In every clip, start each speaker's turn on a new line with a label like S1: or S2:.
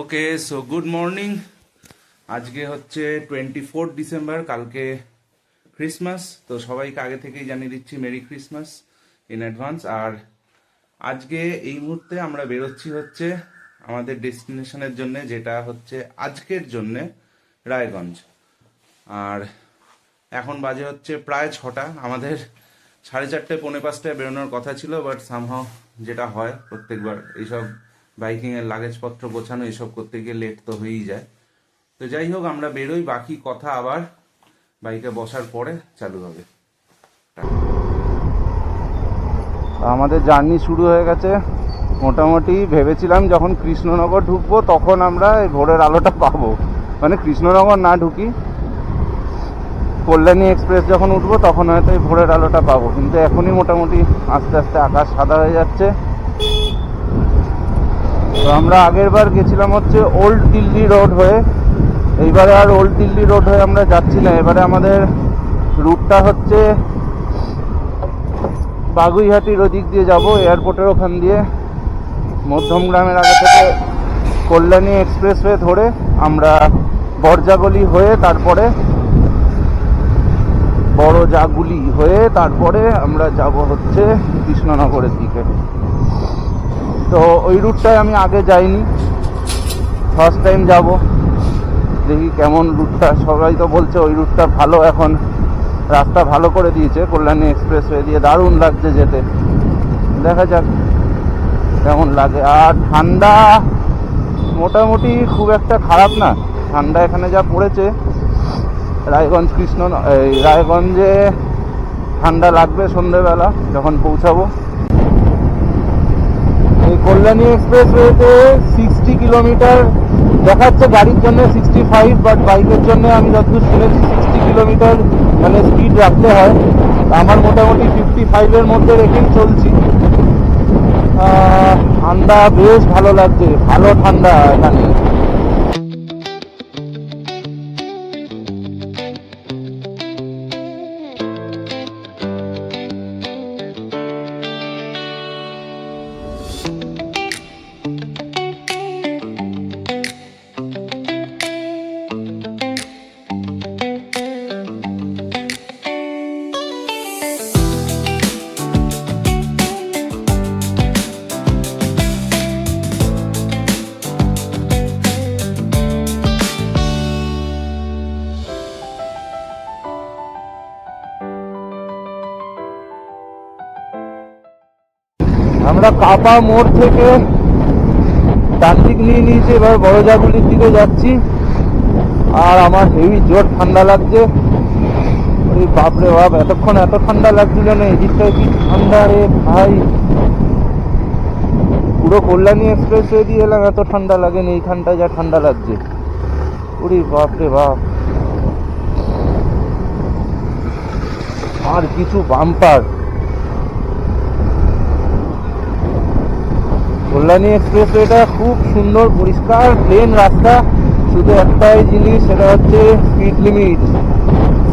S1: ওকে, so good morning. আজকে হচ্ছে 24 December, কালকে ক্রিসমাস। তো সবাইকে আগে থেকেই জানিয়ে দিচ্ছি মেরি ক্রিসমাস ইন অ্যাডভান্স। আর আজকে এই মুহূর্তে আমরা বেরোচ্ছি হচ্ছে আমাদের ডেস্টিনেশনের জন্য, যেটা হচ্ছে আজকের জন্যে রায়গঞ্জ। আর এখন বাজে হচ্ছে প্রায় 6টা। আমাদের 4:30 পৌনে 5টায় বেরোনোর কথা ছিল, বাট সামহাও যেটা হয় প্রত্যেকবার এইসব বাইকিংয়ের লাগেজপত্র গোছানো এসব করতে গিয়ে লেট তো হয়েই যায়। তো যাই হোক, আমরা বেরোই, বাকি কথা আবার বাইকে বসার পরে চালু হবে। আমাদের জার্নি শুরু হয়ে গেছে। মোটামুটি ভেবেছিলাম যখন কৃষ্ণনগর ঢুকবো তখন আমরা এই ভোরের আলোটা পাবো, মানে কৃষ্ণনগর না ঢুকি কল্যাণী এক্সপ্রেস যখন উঠবো তখন হয়তো এই ভোরের আলোটা পাবো, কিন্তু এখনই মোটামুটি আস্তে আস্তে আকাশ সাদা হয়ে যাচ্ছে। তো আমরা আগের বার গেছিলাম হচ্ছে ওল্ড দিল্লি রোড হয়ে, এইবারে আর ওল্ড দিল্লি রোড হয়ে আমরা যাচ্ছি না। এবারে আমাদের রুটটা হচ্ছে বাগুইহাটির ওদিক দিয়ে যাব, এয়ারপোর্টের ওখান দিয়ে মধ্যমগ্রামের আগে থেকে কল্যাণী এক্সপ্রেসওয়ে ধরে আমরা বরজাগলি হয়ে তারপরে বড় জাগুলি হয়ে তারপরে আমরা যাব হচ্ছে কৃষ্ণনগরের দিকে। তো ওই রুটটায় আমি আগে যাইনি, ফার্স্ট টাইম যাব, দেখি কেমন রুটটা। সবাই তো বলছে ওই রুটটা ভালো, এখন রাস্তা ভালো করে দিয়েছে কল্যাণী এক্সপ্রেসওয়ে দিয়ে, দারুণ লাগছে যেতে। দেখা যাক কেমন লাগে। আর ঠান্ডা মোটামুটি খুব একটা খারাপ না, ঠান্ডা এখানে যা পড়েছে। রায়গঞ্জে ঠান্ডা লাগবে সন্ধ্যেবেলা যখন পৌঁছাবো। এই কল্যাণী এক্সপ্রেসওয়েতে 60 কিলোমিটার দেখাচ্ছে, গাড়ির জন্য 65, বাট বাইকের জন্য আমি যতদূর শুনেছি 60 কিলোমিটার মানে স্পিড রাখতে হয়। আমার মোটামুটি 55-এর মধ্যে রেখেই চলছি। ঠান্ডা বেশ ভালো লাগছে, ভালো ঠান্ডা এখানে। আমরা কাপা মোড় থেকে ডান দিক নিয়ে নিয়েছি, এবার বড়জাগুলির দিকে যাচ্ছি। আর আমার হেভি জোর ঠান্ডা লাগছে। ওই বাপরে বাপ, এতক্ষণ এত ঠান্ডা লাগছিল না, এদিকটায় কি ঠান্ডা রে ভাই। পুরো কল্যাণী এক্সপ্রেসওয়ে দিয়ে এলাম, এত ঠান্ডা লাগেনি, এইখানটায় যা ঠান্ডা লাগছে। ওরে বাপরে বাপ। আর কিছু বাম্পার। কল্যাণী এক্সপ্রেসওয়েটা খুব সুন্দর পরিষ্কার প্লেন রাস্তা, শুধু একটাই জিনিস, সেটা হচ্ছে স্পিড লিমিট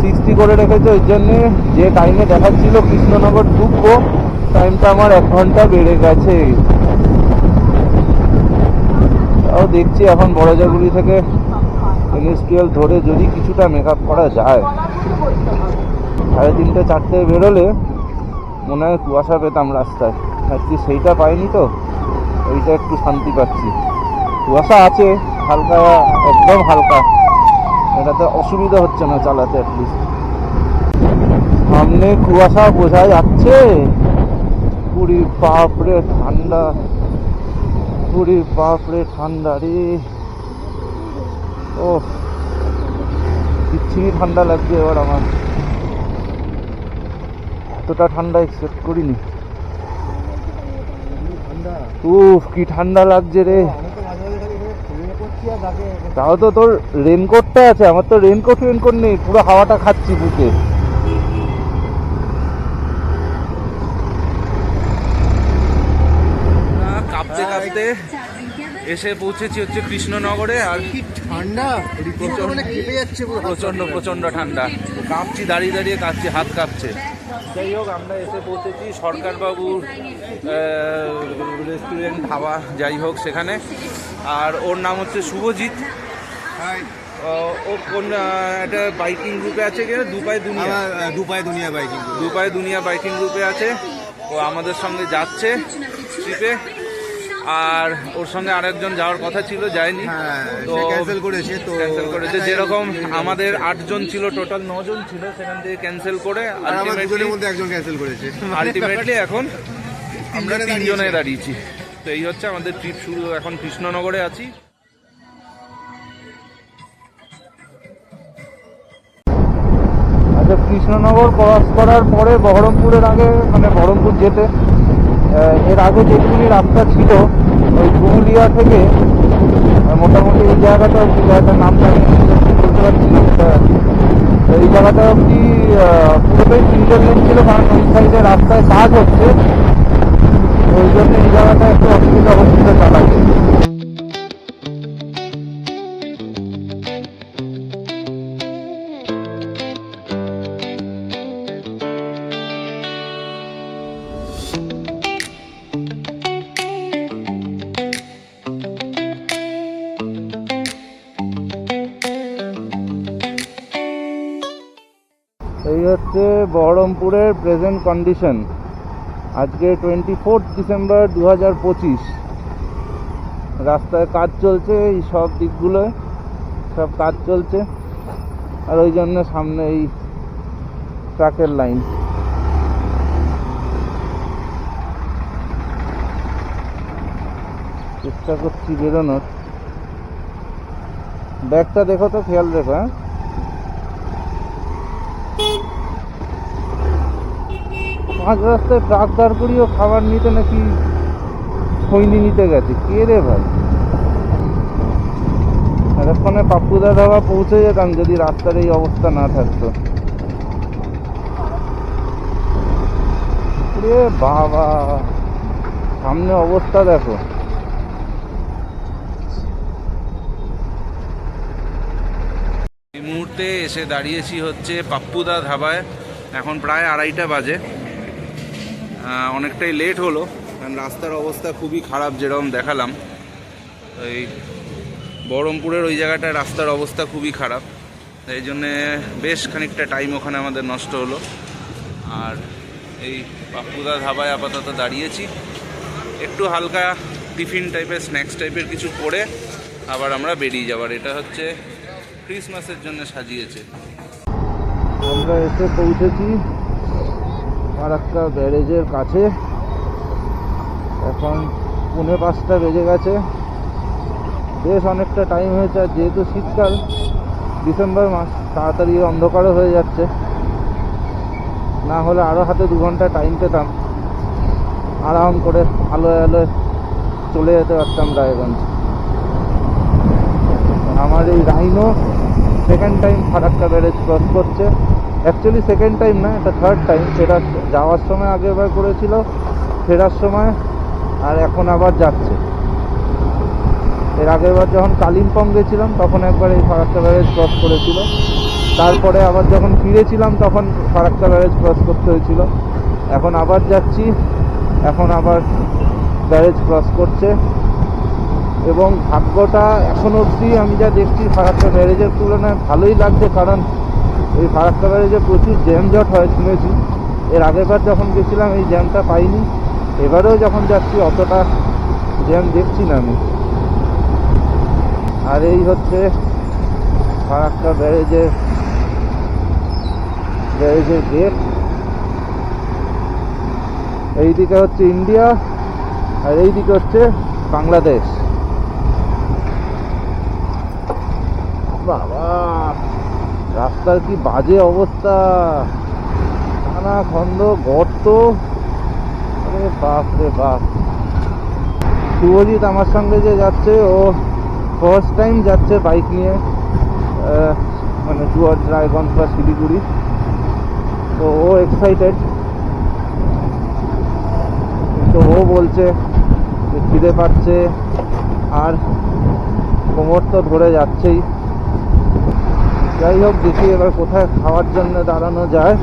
S1: 60 করে রেখেছে। ওই জন্যে যে টাইমে দেখাচ্ছিল কৃষ্ণনগর ঢুকবো, টাইমটা আমার 1 ঘন্টা বেড়ে গেছে। তাও দেখছি এখন বড়জাগুলি থেকে ইন্ডাস্ট্রিয়াল ধরে যদি কিছুটা মেকআপ করা যায়। 3:30 4টায় বেরোলে মনে হয় কুয়াশা পেতাম রাস্তায়, আজকে সেইটা পাইনি, তো ওইটা একটু শান্তি পাচ্ছি। কুয়াশা আছে হালকা, একদম হালকা, এটাতে অসুবিধা হচ্ছে না চালাতে। অ্যাটলিস্ট সামনে কুয়াশা বোঝা যাচ্ছে। পুরি বাপরে ঠান্ডা, পুরি বাপরে ঠান্ডা রে। ও বিচ্ছিরি ঠান্ডা লাগছে এবার আমার, এতটা ঠান্ডা এক্সপেক্ট করিনি। উফ কি ঠান্ডা লাগছে রে। তাও তো তোর রেনকোটটা আছে, আমার তো রেনকোট নেই, পুরো হাওয়াটা খাচ্ছি বুকে। কাঁপতে কাঁপতে এসে পৌঁছেছি হচ্ছে কৃষ্ণনগরে। আর কি ঠান্ডা, প্রচন্ড প্রচন্ড ঠান্ডা, কাঁপছি, দাঁড়িয়ে দাঁড়িয়ে কাঁপছি, হাত কাঁপছে। যাই হোক, আমরা এসে পৌঁছেছি সরকারবাবুর রেস্টুরেন্ট খাওয়া, যাই হোক সেখানে। আর ওর নাম হচ্ছে শুভজিৎ। ও কোন একটা বাইকিং গ্রুপে আছে কি, দুপায়ে দুনিয়া বাইকিং গ্রুপে আছে। ও আমাদের সঙ্গে যাচ্ছে ট্রিপে, আর ওর সঙ্গে আরেকজন যাওয়ার কথা ছিল, যায়নি, তো ক্যান্সেল করেছে। যেরকম আমাদের 8 জন ছিল, টোটাল 9 জন ছিল, সেখান থেকে ক্যান্সেল করে আলটিমেটলি এখন আমরা 3 জনে দাঁড়িয়েছি। তো এই হচ্ছে আমাদের ট্রিপ শুরু। এখন কৃষ্ণনগরে আছি। আচ্ছা, কৃষ্ণনগর ক্রস করার পরে বহরমপুরের আগে, মানে বহরমপুর যেতে এর আগে যেটুকুনি রাস্তা ছিল, ওই পুরুলিয়া থেকে মোটামুটি এই জায়গাটা, জায়গাটার নামটা আমি বলতে পারছি, এই জায়গাটা অবধি পুরোটাই সিঙ্গেল লেন ছিল, কারণ ওই সাইডে রাস্তায় কাজ হচ্ছে, ওই জন্য এই জায়গাটা একটু অসুবিধা হচ্ছিল চালাতে। এই হচ্ছে বহরমপুরের প্রেজেন্ট কন্ডিশন। আজকে 24 ডিসেম্বর 2025। রাস্তায় কাজ চলছে, এই সব দিকগুলোয় সব কাজ চলছে, আর ওই জন্য সামনে এই ট্রাকের লাইন। চেষ্টা করছি বেরোনোর। ব্যাগটা দেখো তো, খেয়াল রেখো। হ্যাঁ, মাঝ রাস্তায় ট্রাক দাঁড় করিয়েও খাবার নিতে নাকি খৈনি নিতে গেছে, কে রে ভাই? এতক্ষণে পাপ্পুদা ধাবা পৌঁছে যেতাম যদি রাস্তার এই অবস্থা না থাকতো। রে বাবা, সামনে অবস্থা দেখো। এই মুহূর্তে এসে দাঁড়িয়েছি হচ্ছে পাপ্পুদা ধাবায়। এখন প্রায় 2:30 বাজে। অনেকটাই লেট হলো, কারণ রাস্তার অবস্থা খুবই খারাপ, যেরকম দেখালাম। এই বহরমপুরের ওই জায়গাটায় রাস্তার অবস্থা খুবই খারাপ, এই জন্যে বেশ খানিকটা টাইম ওখানে আমাদের নষ্ট হলো। আর এই পাপ্পুদা ধাবায় আপাতত দাঁড়িয়েছি, একটু হালকা টিফিন টাইপের, স্ন্যাক্স টাইপের কিছু করে আবার আমরা বেরিয়ে যাবার। এটা হচ্ছে ক্রিসমাসের জন্য সাজিয়েছে। আমরা এসে পৌঁছেছি ফারাক্কা ব্যারেজের কাছে। এখন 4:45 বেজে গেছে, বেশ অনেকটা টাইম হয়েছে। আর যেহেতু শীতকাল, ডিসেম্বর মাস, তাড়াতাড়ি অন্ধকারও হয়ে যাচ্ছে। না হলে আরও হাতে 2 ঘন্টা টাইম পেতাম, আরাম করে আলোয় আলোয় চলে যেতে পারতাম রায়গঞ্জ। আমার এই rhino second time Farakka barrage cross করছে। অ্যাকচুয়ালি সেকেন্ড টাইম না, এটা থার্ড টাইম। সেটা যাওয়ার সময় আগেরবার করেছিল, ফেরার সময়, আর এখন আবার যাচ্ছে। এর আগেরবার যখন কালিম্পং গেছিলাম তখন একবার এই ফারাক্কা ব্যারেজ ক্রস করেছিল, তারপরে আবার যখন ফিরেছিলাম তখন ফারাক্কা ব্যারেজ ক্রস করতে হয়েছিল। এখন আবার যাচ্ছি, এখন আবার ব্যারেজ ক্রস করছে। এবং ভাগ্যটা এখন অবধি আমি যা দেখছি ফারাক্কা ব্যারেজের তুলনায় ভালোই লাগছে, কারণ এই ফারাক্কা ব্যারেজে প্রচুর জ্যামজট হয় শুনেছি। এর আগেরবার যখন গেছিলাম এই জ্যামটা পাইনি, এবারেও যখন যাচ্ছি অতটা জ্যাম দেখছি না আমি। আর এই হচ্ছে ফারাক্কা ব্যারেজের গেট। এইদিকে হচ্ছে ইন্ডিয়া, আর এইদিকে হচ্ছে বাংলাদেশ। বাবা, রাস্তার কি বাজে অবস্থা, খানা খন্দ, গর্ত, আরে বাপ রে বাপ। শুভজিৎ আমার সঙ্গে যে যাচ্ছে, ও ফার্স্ট টাইম যাচ্ছে বাইক নিয়ে, মানে টুয়ার্ডস রায়গঞ্জ বা শিলিগুড়ি। তো ও এক্সাইটেড, তো ও বলছে যে খিদে পাচ্ছে, আর কোমর তো ধরে যাচ্ছেই। যাই হোক, দেখি এবার কোথায় খাওয়ার জন্য দাঁড়ানো যায়।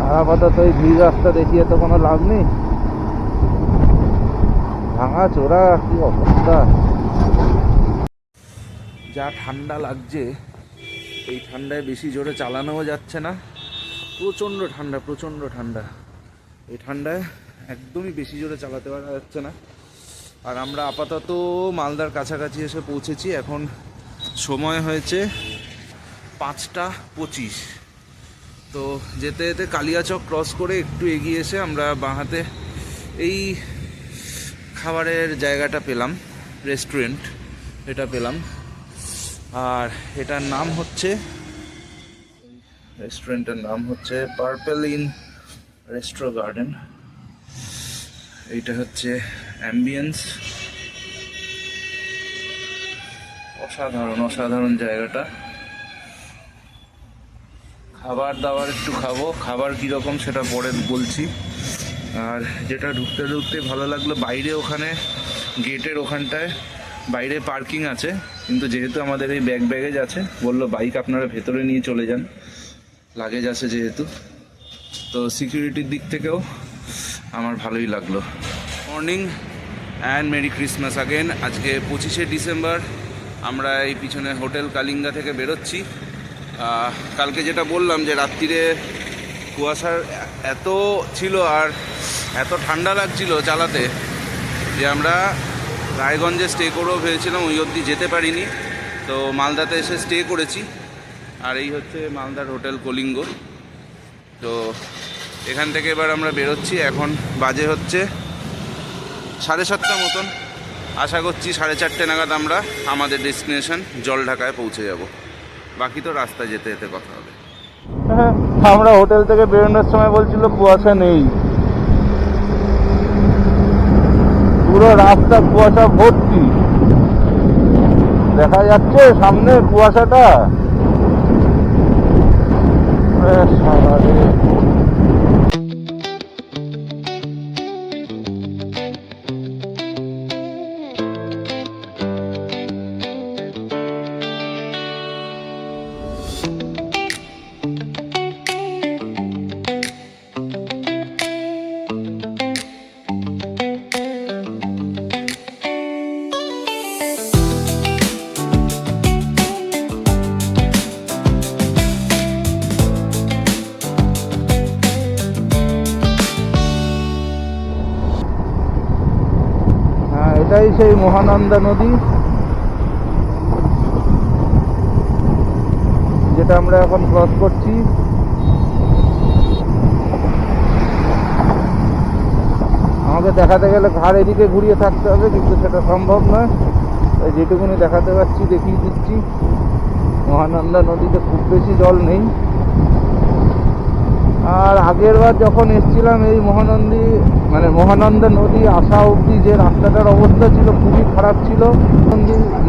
S2: আর আপাতত এই ভিড় রাস্তা দেখিয়ে তো কোনো লাভ নেই, ভাঙা চোরা কি অবস্থা।
S1: যা ঠান্ডা লাগছে, এই ঠান্ডায় বেশি জোরে চালানোও যাচ্ছে না। প্রচণ্ড ঠান্ডা, প্রচণ্ড ঠান্ডা। এই ঠান্ডায় একদমই বেশি জোরে চালাতে পারা যাচ্ছে না। আর আমরা আপাতত মালদার কাছাকাছি এসে পৌঁছেছি। এখন সময় হয়েছে 5:25। তো যেতে যেতে কালিয়াচক ক্রস করে একটু এগিয়ে এসে আমরা বাঁহাতে এই খাবারের জায়গাটা পেলাম, রেস্টুরেন্ট এটা পেলাম। আর এটার নাম হচ্ছে, রেস্টুরেন্টের নাম হচ্ছে পার্পল ইন রেস্ট্রো গার্ডেন। এইটা হচ্ছে অ্যাম্বিয়েন্স, অসাধারণ অসাধারণ জায়গাটা। খাবার দাবার একটু খাবো, খাবার কীরকম সেটা পরে বলছি। আর যেটা ঢুকতে ঢুকতে ভালো লাগলো, বাইরে ওখানে গেটের ওখানটায় বাইরে পার্কিং আছে, কিন্তু যেহেতু আমাদের এই ব্যাগেজ আছে, বললো বাইক আপনারা ভেতরে নিয়ে চলে যান, লাগেজ আছে যেহেতু। তো সিকিউরিটির দিক থেকেও আমার ভালোই লাগলো। Morning and merry Christmas again. আজকে 25শে ডিসেম্বর। আমরা এই পিছনে হোটেল কালিঙ্গা থেকে বেরোচ্ছি। কালকে যেটা বললাম যে রাত্রিরে কুয়াশার এত ছিল আর এত ঠান্ডা লাগছিল চালাতে, যে আমরা রায়গঞ্জে স্টে করেও ভেবেছিলাম, ওই অবধি যেতে পারিনি। তো মালদাতে এসে স্টে করেছি। আর এই হচ্ছে মালদার হোটেল কলিঙ্গ। তো এখান থেকে এবার আমরা বেরোচ্ছি। এখন বাজে হচ্ছে 7:30 মতন। আশা করছি 4:30 নাগাদ আমরা আমাদের ডেস্টিনেশন জলঢাকায় পৌঁছে যাব। বাকি তো রাস্তায় যেতে যেতে কথা হবে।
S2: আমরা হোটেল থেকে বেরোনোর সময় বলছিল কুয়াশা নেই, পুরো রাস্তা কুয়াশা ভর্তি। দেখা যাচ্ছে সামনে কুয়াশাটা। এটাই সেই মহানন্দা নদী, যেটা আমরা এখন ক্রস করছি। আমাকে দেখাতে গেলে ঘাড় এদিকে ঘুরিয়ে থাকতে হবে, কিন্তু সেটা সম্ভব নয়। তাই যেটুকুনি দেখাতে পারছি দেখিয়ে দিচ্ছি। মহানন্দা নদীতে খুব বেশি জল নেই। আর আগের বার যখন এসেছিলাম এই মহানন্দা নদী আসা অবধি যে রাস্তাটার অবস্থা ছিল খুবই খারাপ ছিল।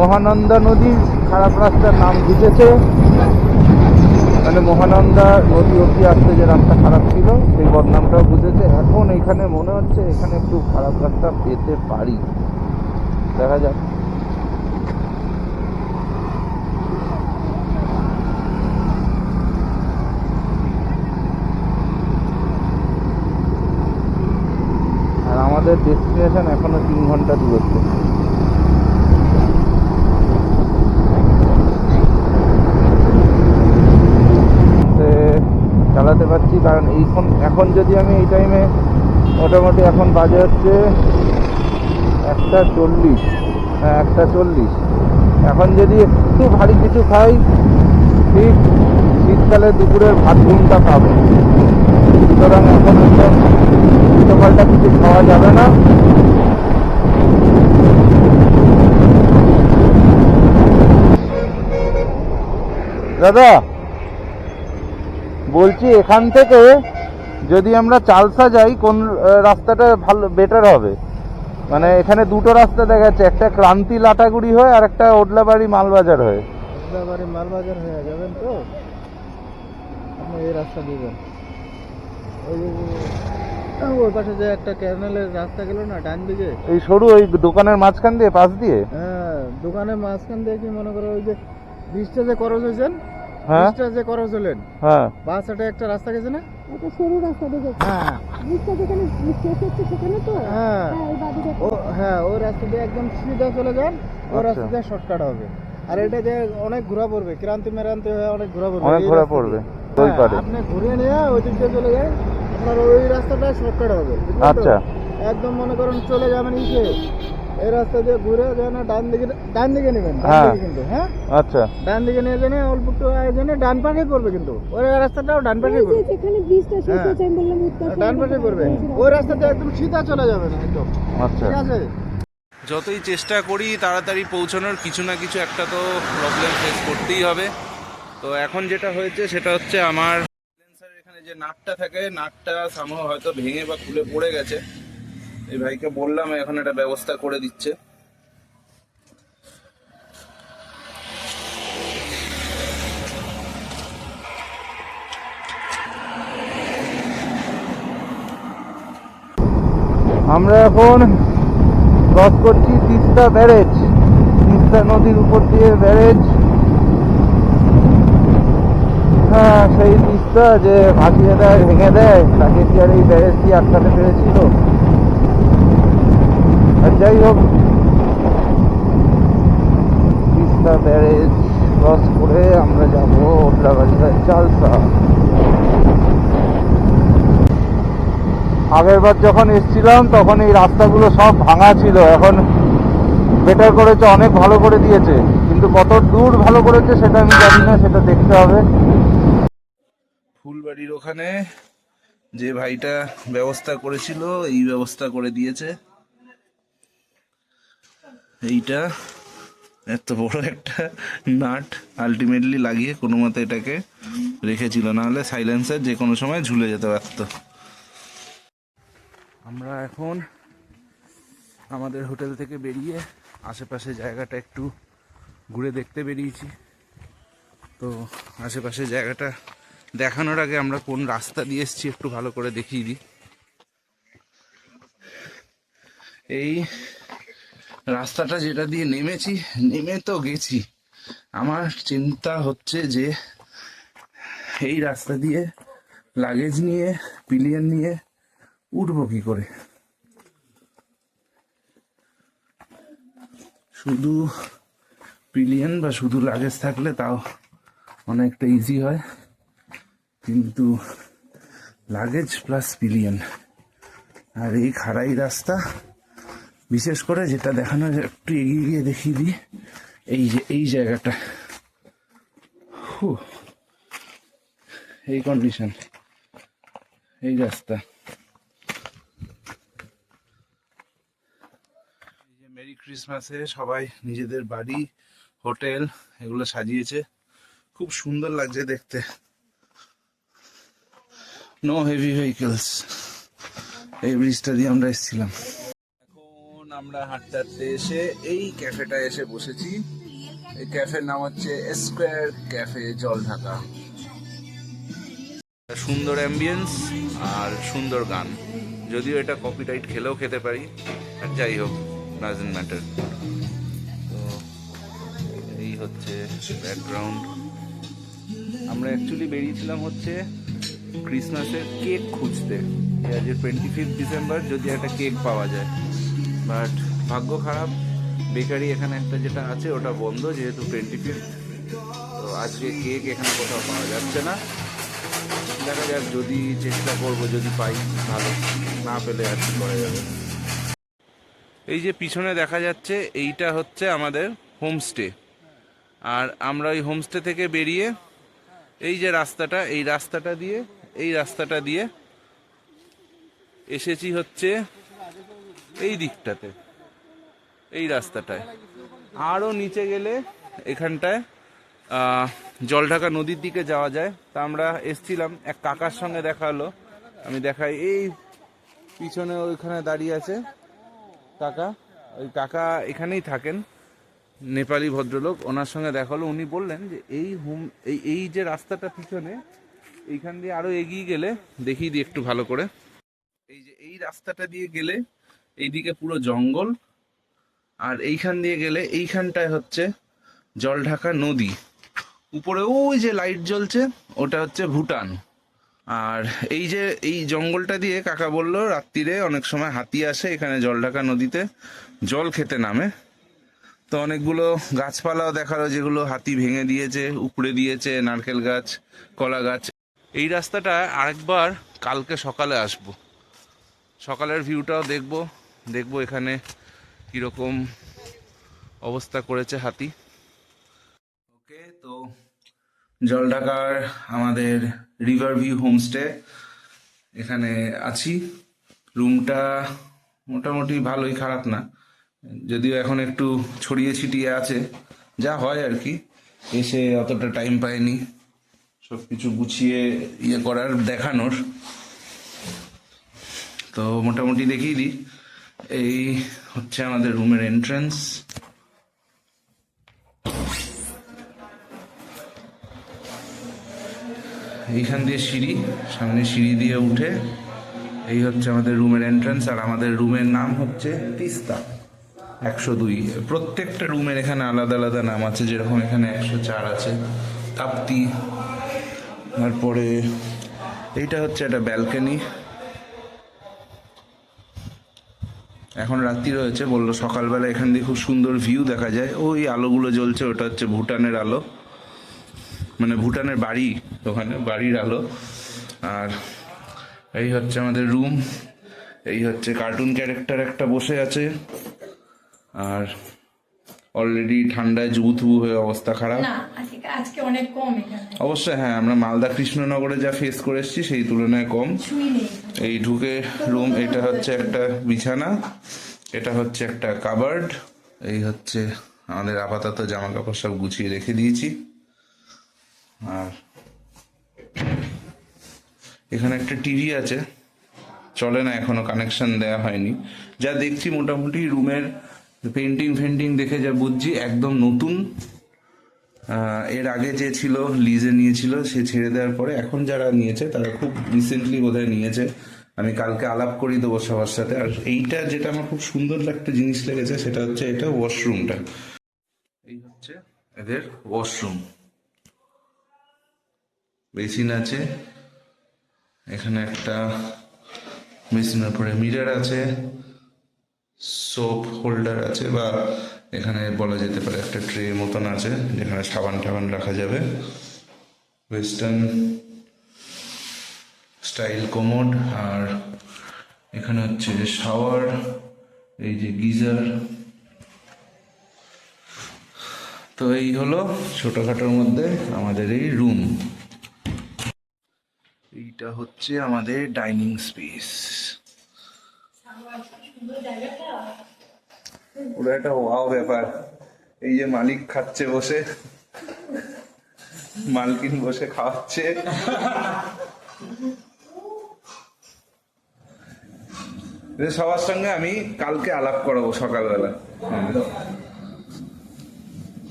S2: মহানন্দা নদী খারাপ রাস্তার নাম ঘুচেছে, মহানন্দা নদী অবধি আসতে যে রাস্তা খারাপ ছিল সেই বদনামটাও বুঝেছে। এখন এখানে মনে হচ্ছে এখানে একটু খারাপ রাস্তা পেতে পারি, দেখা যাক। আর আমাদের ডেস্টিনেশন এখনো 3 ঘন্টা দূরত্বে। চালাতে পারছি, কারণ এখন যদি আমি এই টাইমে মোটামুটি এখন বাজে হচ্ছে 1:40, 1:40। এখন যদি একটু ভারী কিছু খাই, ঠিক শীতকালে দুপুরের ভাত ঘুমটা পাবো। সুতরাং এখন সকালটা কিছু খাওয়া যাবে না। দাদা বলছি, এখান থেকে যদি আমরা চালসা যাই কোন রাস্তাটা ভালো বেটার হবে? এখানে দুটো রাস্তা দেখাচ্ছে, একটা ক্রান্তি লাটাগুড়ি হয়ে আর একটা ওডলাবাড়ি মালবাজার হয়ে। ওডলাবাড়ি মালবাজার হয়ে যাবেন তো আপনি এই রাস্তা দিবেন। ওই পাশে যে একটা ক্যানেলের রাস্তা গেল না ডান দিকে, এই সরু ওই দোকানের মাঝখান দিয়ে, পাশ দিয়ে। হ্যাঁ, দোকানের মাঝখান দিয়ে কি মনে করো ওই যে ব্রিজটা যে করজ হয়েছেন, ব্রিজটা যে করজ হলেন, হ্যাঁ বাঁ সাইডে একটা রাস্তা গেছে না,
S3: একটা সরু রাস্তা দিয়ে যাচ্ছে।
S4: হ্যাঁ
S3: ব্রিজটা যেখানে শেষ হচ্ছে সেখানে তো?
S4: হ্যাঁ
S3: হ্যাঁ, ওই বাদিকে।
S4: হ্যাঁ ওই রাস্তা দিয়ে একদম সিধা চলে যান, ওই
S2: আচ্ছা।
S4: রাস্তা দিয়ে শর্টকাট হবে। আর এটা যে অনেক ঘোরা পড়বে, ক্রান্তি মেরান্তি হয়ে অনেক ঘোরা পড়বে,
S2: অনেক
S4: এই
S2: ঘোরা
S4: রাস্তা
S2: পড়বে
S4: দিয়ে।
S2: ওই
S4: হ্যাঁ,
S2: পারে।
S4: আপনি ঘুরে নিয়ে ওই দিক দিয়ে চলে যান, আপনার ওই রাস্তাটা শর্টকাট হবে, বুঝলেন তো?
S2: আচ্ছা।
S4: একদম মনে করেন চলে যাবেন ইসে, এই রাস্তা দিয়ে ঘুরে যান, ডান দিকে নেবেন, ডান
S2: হ্যাঁ।
S4: দিকে কিন্তু, হ্যাঁ
S2: আচ্ছা
S4: ডান দিকে নিয়ে গেলে অল্প একটু আয়োজনে ডান পাশে পড়বে, কিন্তু ওই রাস্তাটাও ডান পাশে
S3: এই যে
S4: পড়বে,
S3: যেখানে ব্রিজটা শেষ
S4: হ্যাঁ।
S3: হচ্ছে আমি বললাম উত্তর
S4: ডান পাশে পড়বে, ওই রাস্তাতে একদম সিধা চলে যাবে না একদম,
S2: আচ্ছা।
S4: ঠিক আছে?
S1: যতই চেষ্টা করি তাড়াতাড়ি পৌঁছানোর, কিছু না কিছু একটা তো প্রবলেম ফেস করতেই হবে। তো এখন যেটা হয়েছে সেটা হচ্ছে আমার সাইলেন্সারের এখানে যে নাটটা থাকে, নাটটা সামহ হয়তো ভেঙে বা খুলে পড়ে গেছে। এই ভাইকে বললাম, এখন একটা ব্যবস্থা করে দিচ্ছে।
S2: আমরা এখন ক্রস করছি তিস্তা ব্যারেজ, তিস্তা নদীর উপর দিয়ে ব্যারেজ। হ্যাঁ, সেই তিস্তা যে ভাসিয়ে দেয়, ভেঙে দেয়, তাকে কি আর এই ব্যারেজ দিয়ে আটকাতে পেরেছিল? আর যাই হোক, তিস্তা ব্যারেজ ক্রস করে আমরা যাবো ওদলাবাড়ি হয়ে চালসা। আগের বার যখন এসেছিলাম তখন এই রাস্তাগুলো সব ভাঙা ছিল, এখন বেটার করেছে, অনেক ভালো করে দিয়েছে, কিন্তু কত দূর ভালো করেছে সেটা আমি জানি না, সেটা দেখতে হবে।
S1: ফুলবাড়ির ওখানে যে ভাইটা ব্যবস্থা করেছিল, এই ব্যবস্থা করে দিয়েছে। এইটা এত বড় একটা নাট আলটিমেটলি লাগিয়ে কোনো মতে এটাকে রেখেছিল, নাহলে সাইলেন্সার যে কোনো সময় ঝুলে যেতে পারত। আমরা এখন আমাদের হোটেল থেকে বেরিয়ে আশেপাশে জায়গাটা একটু ঘুরে দেখতে বেরিয়েছি। তো আশেপাশে জায়গাটা দেখানোর আগে আমরা কোন রাস্তা দিয়ে এসেছি একটু ভালো করে দেখিয়ে দিই। এই রাস্তাটা যেটা দিয়ে নেমেছি, নেমে তো গেছি, আমার চিন্তা হচ্ছে যে এই রাস্তা দিয়ে লাগেজ নিয়ে, পিলিয়ন নিয়ে উঠবো কি করে। শুধু পিলিয়ন বা শুধু লাগেজ থাকলে তাও অনেকটা ইজি হয়, কিন্তু লাগেজ প্লাস পিলিয়ন আর এই খাড়াই রাস্তা, বিশেষ করে যেটা দেখানো যায়, একটু এগিয়ে গিয়ে দেখিয়ে দিই। এই যে এই জায়গাটা, এই কন্ডিশন, এই রাস্তা। এই যে মেরি ক্রিসমাসে সবাই নিজেদের বাড়ি, হোটেল এগুলো সাজিয়েছে, খুব সুন্দর লাগছে দেখতে। No heavy vehicles. এই ব্রিজটা দিয়ে আমরা এসেছিলাম। এখন আমরা হাঁটতে হাঁটতে এসে এই ক্যাফেটা এসে বসেছি। এই ক্যাফের নাম হচ্ছে স্কোয়ার ক্যাফে, জলঢাকা। সুন্দর অ্যাম্বিয়েন্স আর সুন্দর গান, যদিও এটা কপিরাইট খেলেও খেতে পারি, আর যাই হোক, ডাজন্ট ম্যাটার। তো এই হচ্ছে ব্যাকগ্রাউন্ড। আমরা অ্যাকচুয়ালি বেরিয়েছিলাম হচ্ছে ক্রিসমাসের কেক খুঁজতে, আজ 25 ডিসেম্বর, যদি একটা কেক পাওয়া যায়। বাট ভাগ্য খারাপ, বেকারি এখানে একটা যেটা আছে ওটা বন্ধ, যেহেতু 25। তো আজকে কেক এখানে কোথাও পাওয়া যাচ্ছে না। দেখা যাক, যদি চেষ্টা করব, যদি পাই ভালো, না পেলে আর কি করা যাবে। এই যে পিছনে দেখা যাচ্ছে, এইটা হচ্ছে আমাদের হোমস্টে। আর আমরা ওই হোমস্টে থেকে বেরিয়ে এই যে রাস্তাটা, এই রাস্তাটা দিয়ে এসেছি হচ্ছে এই দিকটাতে, এই রাস্তাটায়। আরও নিচে গেলে এখানটায় জলঢাকা নদীর দিকে যাওয়া যায়। তা আমরা এসছিলাম, এক কাকার সঙ্গে দেখা হলো, আমি দেখাই, এই পিছনে ওইখানে দাঁড়িয়ে আছে কাকা। ওই কাকা এখানেই থাকেন, নেপালি ভদ্রলোক। ওনার সঙ্গে দেখা হলো, উনি বললেন যে এই যে রাস্তাটা পিছনে, এইখান দিয়ে আরো এগিয়ে গেলে, দেখিয়ে দিই একটু ভালো করে। এই যে এই রাস্তাটা দিয়ে গেলে এইদিকে পুরো জঙ্গল, আর এইখান দিয়ে গেলে এইখানটায় হচ্ছে জলঢাকা নদী। উপরে ওই যে লাইট জ্বলছে, ওটা হচ্ছে ভুটান। আর এই যে এই জঙ্গলটা দিয়ে কাকা বললো রাত্রিরে অনেক সময় হাতি আসে এখানে জলঢাকা নদীতে জল খেতে নামে। তো অনেকগুলো গাছপালাও দেখালো যেগুলো হাতি ভেঙে দিয়েছে, উপড়ে দিয়েছে, নারকেল গাছ, কলা গাছ। এই রাস্তাটা আরেকবার কালকে সকালে আসবো, সকালের ভিউটাও দেখবো এখানে কীরকম অবস্থা করেছে হাতি। ওকে, তো জলঢাকার আমাদের রিভার ভিউ হোমস্টে এখানে আছি। রুমটা মোটামুটি ভালোই, খারাপ না, যদিও এখন একটু ছড়িয়ে ছিটিয়ে আছে, যা হয় আর কি। এসে অতটা টাইম পাইনি সব কিছু গুছিয়ে করার, দেখানোর। তো মোটামুটি দেখিয়ে দিই, এই হচ্ছে আমাদের রুমের এন্ট্রান্স। এইখান দিয়ে সিঁড়ি, সামনে সিঁড়ি দিয়ে উঠে এই হচ্ছে আমাদের রুমের এন্ট্রান্স। আর আমাদের রুমের নাম হচ্ছে তিস্তা 102। প্রত্যেকটা রুমের এখানে আলাদা আলাদা নাম আছে, যেরকম এখানে 104 আছে তাপ্তি। তারপরে এইটা হচ্ছে একটা ব্যালকনি, এখন রাত্রি রয়েছে, বললো সকালবেলা এখান দিয়ে খুব সুন্দর ভিউ দেখা যায়। ওই আলোগুলো জ্বলছে ওটা হচ্ছে ভুটানের আলো, মানে ভুটানের বাড়ি, ওখানে বাড়ির আলো। আর এই হচ্ছে আমাদের রুম, এই হচ্ছে কার্টুন ক্যারেক্টার একটা বসে আছে। আর অলরেডি ঠান্ডায় জুবুথুবু হয়ে অবস্থা খারাপ।
S5: না আজকে অনেক কম এখানে।
S1: অবশ্যই হ্যাঁ, আমরা মালদা কৃষ্ণনগরে যা ফেস করে এসেছি সেই তুলনায় কম।
S5: ছুঁই নেই।
S1: এই ঢুকে রুম, এটা হচ্ছে একটা বিছানা, এটা হচ্ছে একটা কাবার্ড, এই হচ্ছে আমাদের আপাতত জামা কাপড় সব গুছিয়ে রেখে দিয়েছি। আর এখানে একটা টিভি আছে, চলে না এখনো, কানেকশন দেওয়া হয়নি। যা দেখছি মোটামুটি রুমের পেন্টিং ফেন্টিং দেখে যা বুঝছি একদম নতুন। এর আগে যে ছিল লিজে নিয়েছিল, সে ছেড়ে দেওয়ার পরে এখন যারা নিয়েছে তারা খুব রিসেন্টলি বোধহয় নিয়েছে। আমি কালকে আলাপ করি দেবো সবার সাথে। আর এইটা যেটা আমার খুব সুন্দর একটা জিনিস লেগেছে সেটা হচ্ছে এটা ওয়াশরুমটা। এই হচ্ছে এদের ওয়াশরুম, বেসিন আছে, এখানে একটা বেসিনের পরে মিরর আছে, সোপ হোল্ডার আছে, বা এখানে বলা যেতে পারে একটা ট্রে মতন আছে যেখানে সাবান টাবান রাখা যাবে। Western style commode. আর এখানে হচ্ছে শাওয়ার, এই যে গিজার। তো এই হলো ছোটখাটোর মধ্যে আমাদের এই রুম। এইটা হচ্ছে আমাদের ডাইনিং স্পেস। পুরো একটা ওয়াও ব্যাপার। এই যে মালিক খাচ্ছে বসে, মালকিন বসে খাওয়াচ্ছে। সবার সঙ্গে আমি কালকে আলাপ করাবো সকালবেলা।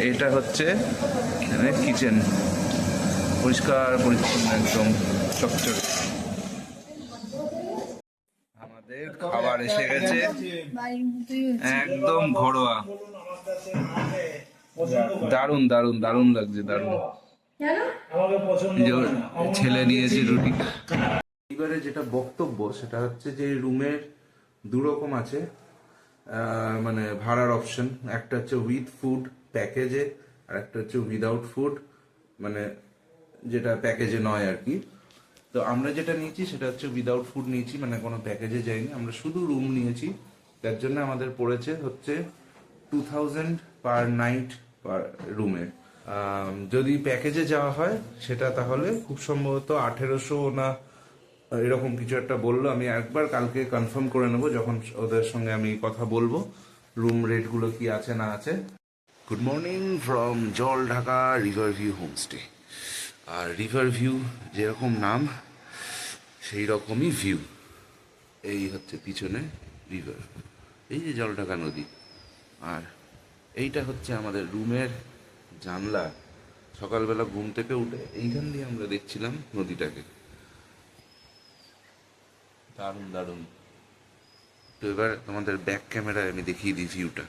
S1: এটা হচ্ছে কিচেন, পরিষ্কার পরিচ্ছন্ন একদম চকচকে। আমাদের খাবার এসে গেছে, একদম ঘরোয়া, দারুন দারুন দারুন লাগছে, দারুন। ছেলে নিয়েছে রুটি। এবারে যেটা বক্তব্য সেটা হচ্ছে যে রুমের দুরকম আছে, মানে ভাড়ার অপশন। একটা হচ্ছে উইথ ফুড প্যাকেজে, আর একটা হচ্ছে উইদাউট ফুড, মানে যেটা প্যাকেজে নয় আর কি। তো আমরা যেটা নিয়েছি সেটা হচ্ছে উইদাউট ফুড নিয়েছি, মানে কোনো প্যাকেজে যাইনি, আমরা শুধু রুম নিয়েছি। তার জন্য আমাদের পড়েছে হচ্ছে 2000 পার নাইট পার রুমে। যদি প্যাকেজে যাওয়া হয় সেটা তাহলে খুব সম্ভবত 1800 না এরকম কিছু একটা বললো। আমি একবার কালকে কনফার্ম করে নেবো যখন ওদের সঙ্গে আমি কথা বলবো রুম রেটগুলো কি আছে না আছে। Good morning from Jaldhaka river view homestay. আর রিভার ভিউ যেরকম নাম সেই রকমই ভিউ। এই হচ্ছে পিছনে রিভার, এই যে জলঢাকা নদী। আর এইটা হচ্ছে আমাদের রুমের জানলা। সকালবেলা ঘুম থেকে উঠে এইখান দিয়ে আমরা দেখছিলাম নদীটাকে, দারুণ দারুণ। তো এবার তোমাদের ব্যাক ক্যামেরায় আমি দেখিয়ে দিই ভিউটা।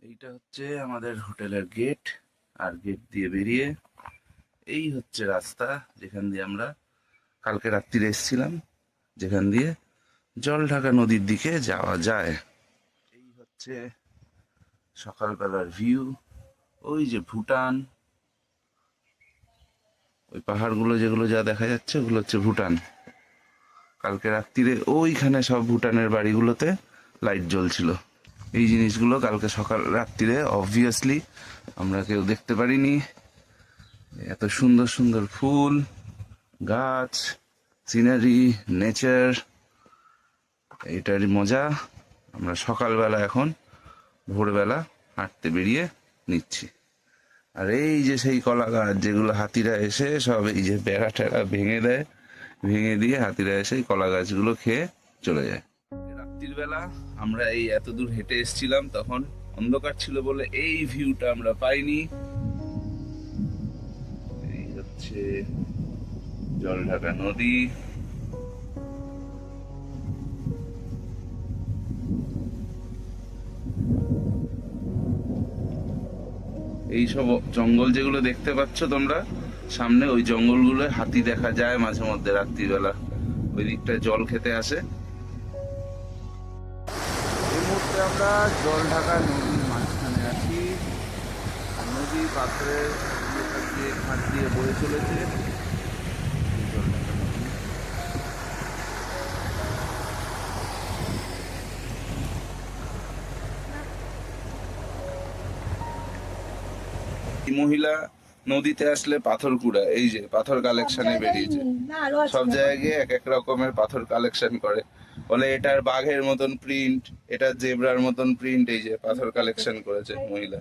S1: এইটা হচ্ছে আমাদের হোটেলের গেট, আর গেট দিয়ে বেরিয়ে এই হচ্ছে রাস্তা যেখান দিয়ে আমরা কালকে রাত্রিরে এসেছিলাম, যেখান দিয়ে জলঢাকা নদীর দিকে যাওয়া যায়। এই হচ্ছে সকালবেলার ভিউ। ওই যে ভুটান, ওই পাহাড়গুলো যেগুলো যা দেখা যাচ্ছে ওগুলো হচ্ছে ভুটান। কালকে রাত্রিরে ওইখানে সব ভুটানের বাড়িগুলোতে লাইট জ্বলছিল। এই জিনিসগুলো কালকে সকাল রাত্রিরে অবভিয়াসলি আমরা কেউ দেখতে পারিনি। এত সুন্দর সুন্দর ফুল, গাছ, সিনারি, নেচার, এটারই মজা আমরা সকালবেলা এখন ভোরবেলা হাঁটতে বেরিয়ে নিচ্ছি। আর এই যে সেই কলা গাছ যেগুলো হাতিরা এসে সব এই যে বেড়া টেড়া ভেঙে দেয়, ভেঙে দিয়ে হাতিরা এসে এই কলা গাছগুলো খেয়ে চলে যায়। রাত্রির বেলা আমরা এই এত দূর হেঁটে এসেছিলাম, তখন অন্ধকার ছিল বলে এই ভিউটা আমরা পাইনি। এই হচ্ছে জলঢাকা নদী। এই সব জঙ্গল যেগুলো দেখতে পাচ্ছ তোমরা সামনে, ওই জঙ্গলগুলো হাতি দেখা যায় মাঝে মধ্যে রাত্রিবেলা, ওই দিকটা জল খেতে আসে। এই মুহূর্তে আমরা জলঢাকা নদীর মাঝখানে আছি। নদী পাথরের ঘাট দিয়ে বয়ে চলেছে। জলঢাকা নদী। এই মহিলা নদীতে আসলে পাথর কুড়া, এই যে পাথর কালেকশনে বেরিয়েছে, সব জায়গায় এক এক রকমের পাথর কালেকশন করে। বলে এটার বাঘের মতন প্রিন্ট, এটার জেব্রার মতন প্রিন্ট, এই যে পাথর কালেকশন করেছে মহিলা।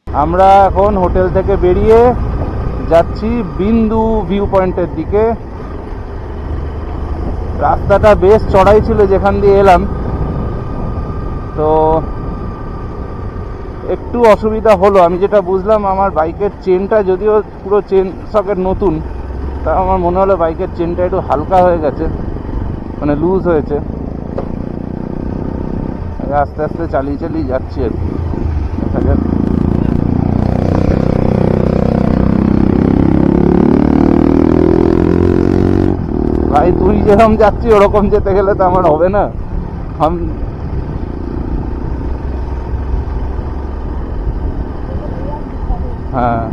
S2: আমরা এখন হোটেল থেকে বেরিয়ে যাচ্ছি বিন্দু ভিউ পয়েন্টের দিকে। রাস্তাটা বেশ চড়াই ছিল যেখান দিয়ে এলাম, তো একটু অসুবিধা হলো। আমি যেটা বুঝলাম, আমার বাইকের চেনটা যদিও পুরো চেন সকেট নতুন, তা আমার মনে হলো বাইকের চেনটা একটু হালকা হয়ে গেছে, মানে লুজ হয়েছে। আস্তে আস্তে চালিয়ে চালিয়ে যাচ্ছি আর কি, দেখা যাক। ভাই তুই যেরকম যাচ্ছি ওরকম যেতে গেলে তো আমার হবে না। হ্যাঁ,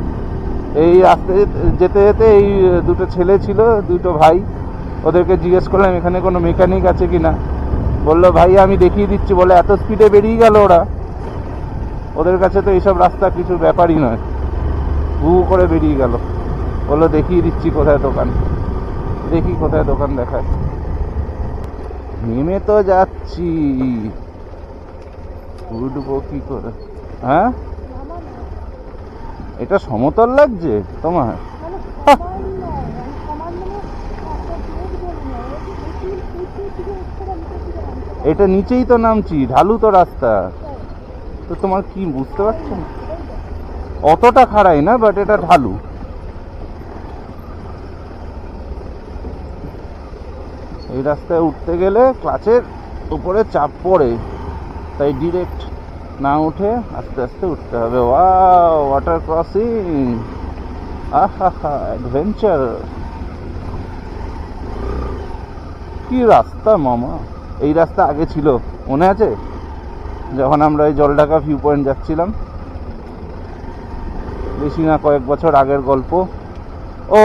S2: এই রাস্তায় যেতে যেতে এই দুটো ছেলে ছিল, দুটো ভাই, ওদেরকে জিজ্ঞেস করলাম এখানে কোনো মেকানিক আছে কি না। বললো ভাই আমি দেখিয়ে দিচ্ছি, বলে এত স্পিডে বেরিয়ে গেল ওরা। ওদের কাছে তো এইসব রাস্তা কিছু ব্যাপারই নয়, হু করে বেরিয়ে গেল। বললো দেখিয়ে দিচ্ছি কোথায় দোকান। দেখি কোথায় দোকান দেখায়। নেমে তো যাচ্ছি, উঠবো কি করে? হ্যাঁ, এটা সমতল লাগছে তোমার? এটা নিচেই তো নামছি, ঢালু তো রাস্তা, তো তোমার কি বুঝতে পারছো না? অতটা খাড়াই না, বাট এটা ঢালু। এই রাস্তায় উঠতে গেলে ক্লাচের উপরে চাপ পড়ে, তাই ডিরেক্ট না উঠে আস্তে আস্তে উঠতে হবে। ওয়াও, ওয়াটার ক্রসিং, আহা হা, অ্যাডভেঞ্চার। কি রাস্তা মামা! এই রাস্তা আগে ছিল, মনে আছে যখন আমরা এই জলঢাকা ভিউ পয়েন্ট যাচ্ছিলাম? বেশি না, কয়েক বছর আগের গল্প। ও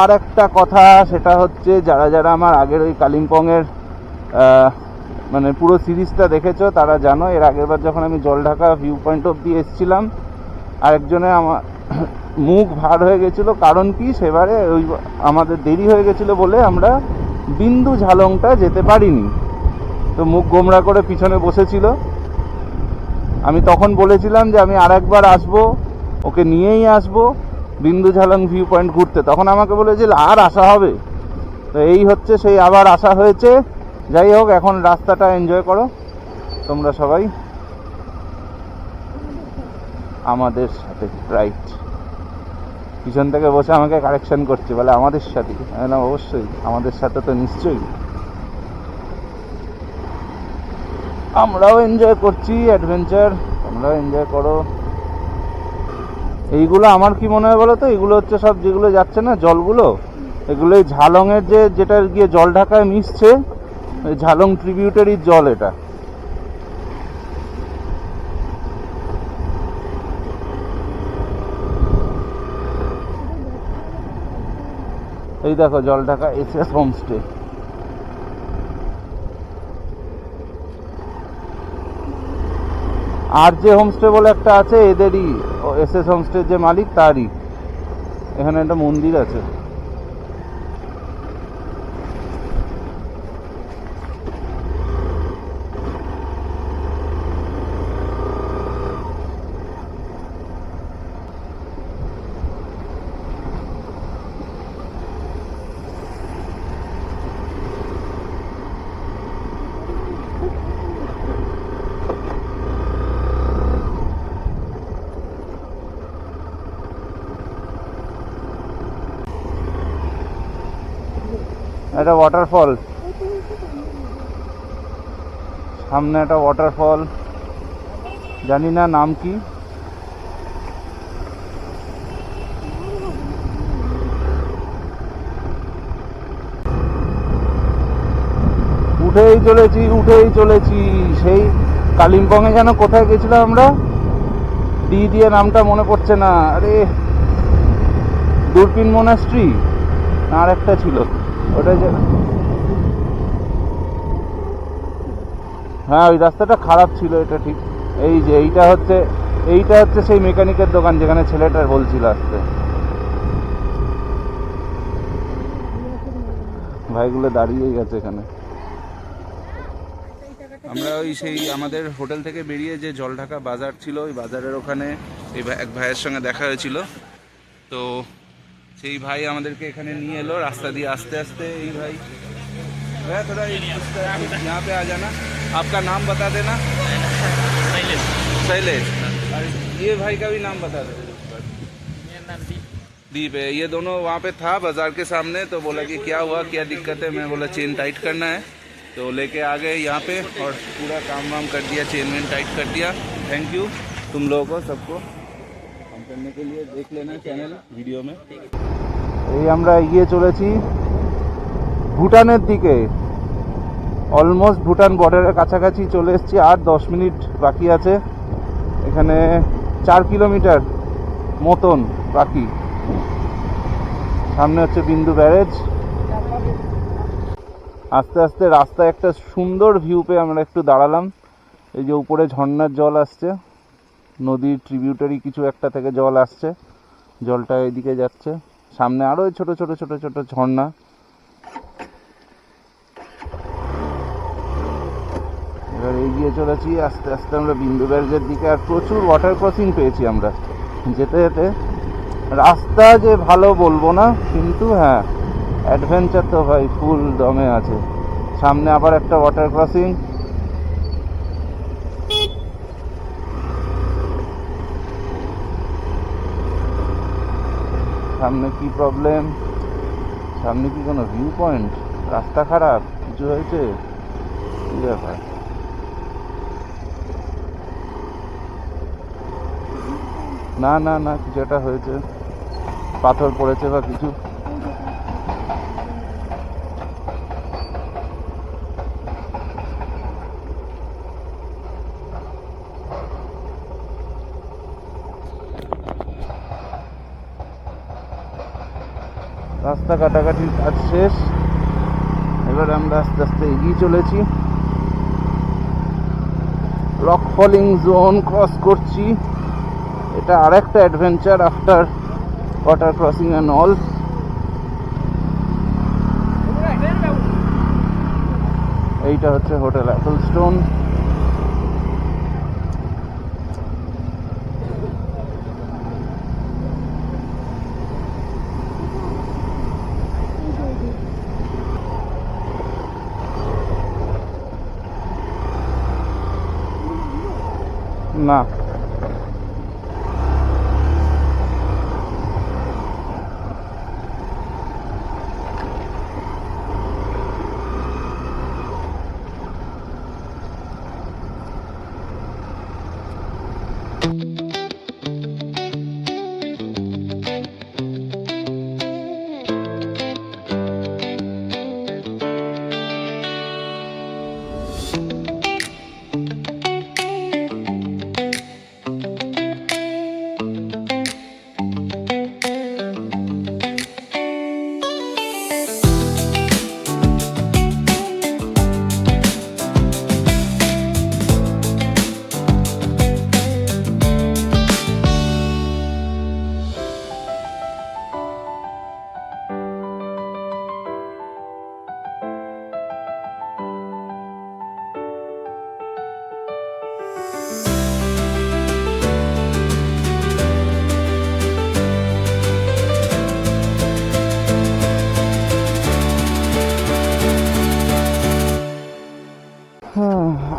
S2: আর একটা কথা, সেটা হচ্ছে যারা যারা আমার আগের ওই কালিম্পংয়ের মানে পুরো সিরিজটা দেখেছো তারা জানো, এর আগের বার যখন আমি জলঢাকা ভিউ পয়েন্ট অব্দি এসেছিলাম, আরেকজনে আমার মুখ ভার হয়ে গেছিলো। কারণ কি, সেবারে ওই আমাদের দেরি হয়ে গেছিলো বলে আমরা বিন্দু ঝালংটা যেতে পারিনি, তো মুখ গোমরা করে পিছনে বসেছিল। আমি তখন বলেছিলাম যে আমি আর একবার আসবো, ওকে নিয়েই আসবো বিন্দু ঝালং ভিউ পয়েন্ট ঘুরতে। তখন আমাকে বলেছিল আর আসা হবে, তো এই হচ্ছে সেই আবার আসা হয়েছে। যাই হোক, এখন রাস্তাটা এনজয় করো তোমরা সবাই আমাদের সাথে। রাইট, পিছন থেকে বসে আমাকে কারেকশন করছে, বলে আমাদের সাথে। অবশ্যই আমাদের সাথে তো নিশ্চয়ই। আমরাও এনজয় করছি অ্যাডভেঞ্চার, আমরাও এনজয় করো। এইগুলো আমার কি মনে হয় বলো তো, এগুলো হচ্ছে সব যেগুলো যাচ্ছে না জলগুলো, এগুলো এই ঝালংয়ের যেটা গিয়ে জল ঢাকায় মিশছে, ওই ঝালং ট্রিবিউটারির জল এটা। এই দেখো জল ঢাকা এসএস হোমস্টে। আর যে হোমস্টে বলে একটা আছে এদেরই, এসএস হোমস্টের যে মালিক তারই। এখানে একটা মন্দির আছে। একটা ওয়াটারফল, সামনে একটা ওয়াটারফল, জানি না নাম কি। উঠেই চলেছি সেই কালিম্পংয়ে যেন কোথায় গেছিলাম আমরা, দিয়ে নামটা মনে পড়ছে না, আরে দূরপিন মোনাস্ট্রি আর একটা ছিল ওটা যে, হ্যাঁ ওই রাস্তাটা খারাপ ছিল এটা ঠিক। এই যে এইটা হচ্ছে সেই মেকানিকের দোকান যেখানে ছেলেটার বলছিল আসতে। ভাইগুলো দাঁড়িয়েই গেছে এখানে।
S1: আমরা ওই সেই আমাদের হোটেল থেকে বেরিয়ে যে জলঢাকা বাজার ছিল, ওই বাজারের ওখানে এই এক ভাইয়ের সঙ্গে দেখা হয়েছিল। তো সেই ভাই আমাদেরকে এখানে নিয়ে এলো রাস্তা দিয়ে আস্তে আস্তে। এই ভাই भैया थोड़ा यहाँ पे आ जाना, आपका नाम बता देना। शैलेश। और ये भाई का भी नाम बता देना। दीप है। ये दोनों वहाँ पे था बाजार के सामने, तो बोला कि क्या हुआ, क्या दिक्कत है। मैं बोला चेन टाइट करना है, तो लेके आ गए यहाँ पे और पूरा काम वाम कर दिया, चेन वेन टाइट कर दिया। थैंक यू तुम लोगों को सबको काम करने के लिए। देख लेना चैनल वीडियो में।
S2: এই আমরা এগিয়ে চলেছি ভুটানের দিকে, অলমোস্ট ভুটান বর্ডারের কাছাকাছি চলে এসেছি। আর 10 মিনিট বাকি আছে, এখানে 4 কিলোমিটার মতন বাকি। সামনে হচ্ছে বিন্দু ব্যারেজ। আস্তে আস্তে রাস্তায় একটা সুন্দর ভিউ পেয়ে আমরা একটু দাঁড়ালাম। এই যে উপরে ঝর্ণার জল আসছে, নদীর ট্রিবিউটারি কিছু একটা থেকে জল আসছে, জলটা এদিকে যাচ্ছে। সামনে আরো ছোট ছোট ছোট ছোট ঝর্ণা। এবার এগিয়ে চলেছি আস্তে আস্তে আমরা বিন্দু ব্যারেজের দিকে। আর প্রচুর ওয়াটার ক্রসিং পেয়েছি আমরা যেতে যেতে। রাস্তা যে ভালো বলবো না, কিন্তু হ্যাঁ অ্যাডভেঞ্চার তো ভাই ফুল দমে আছে। সামনে আবার একটা ওয়াটার ক্রসিং। সামনে কি প্রবলেম, সামনে কি কোনো ভিউ পয়েন্ট, রাস্তা খারাপ, কিছু হয়েছে, কি ব্যাপার? না না না, কিছু একটা হয়েছে, পাথর পড়েছে বা কিছু। রাস্তা কাটাকাটির কাজ শেষ, এবার আমরা আস্তে আস্তে এগিয়ে চলেছি। রক ফলিং জোন ক্রস করছি। এটা আরেকটা adventure after water crossing and all. এইটা হচ্ছে হোটেল অ্যাপলস্টোন। না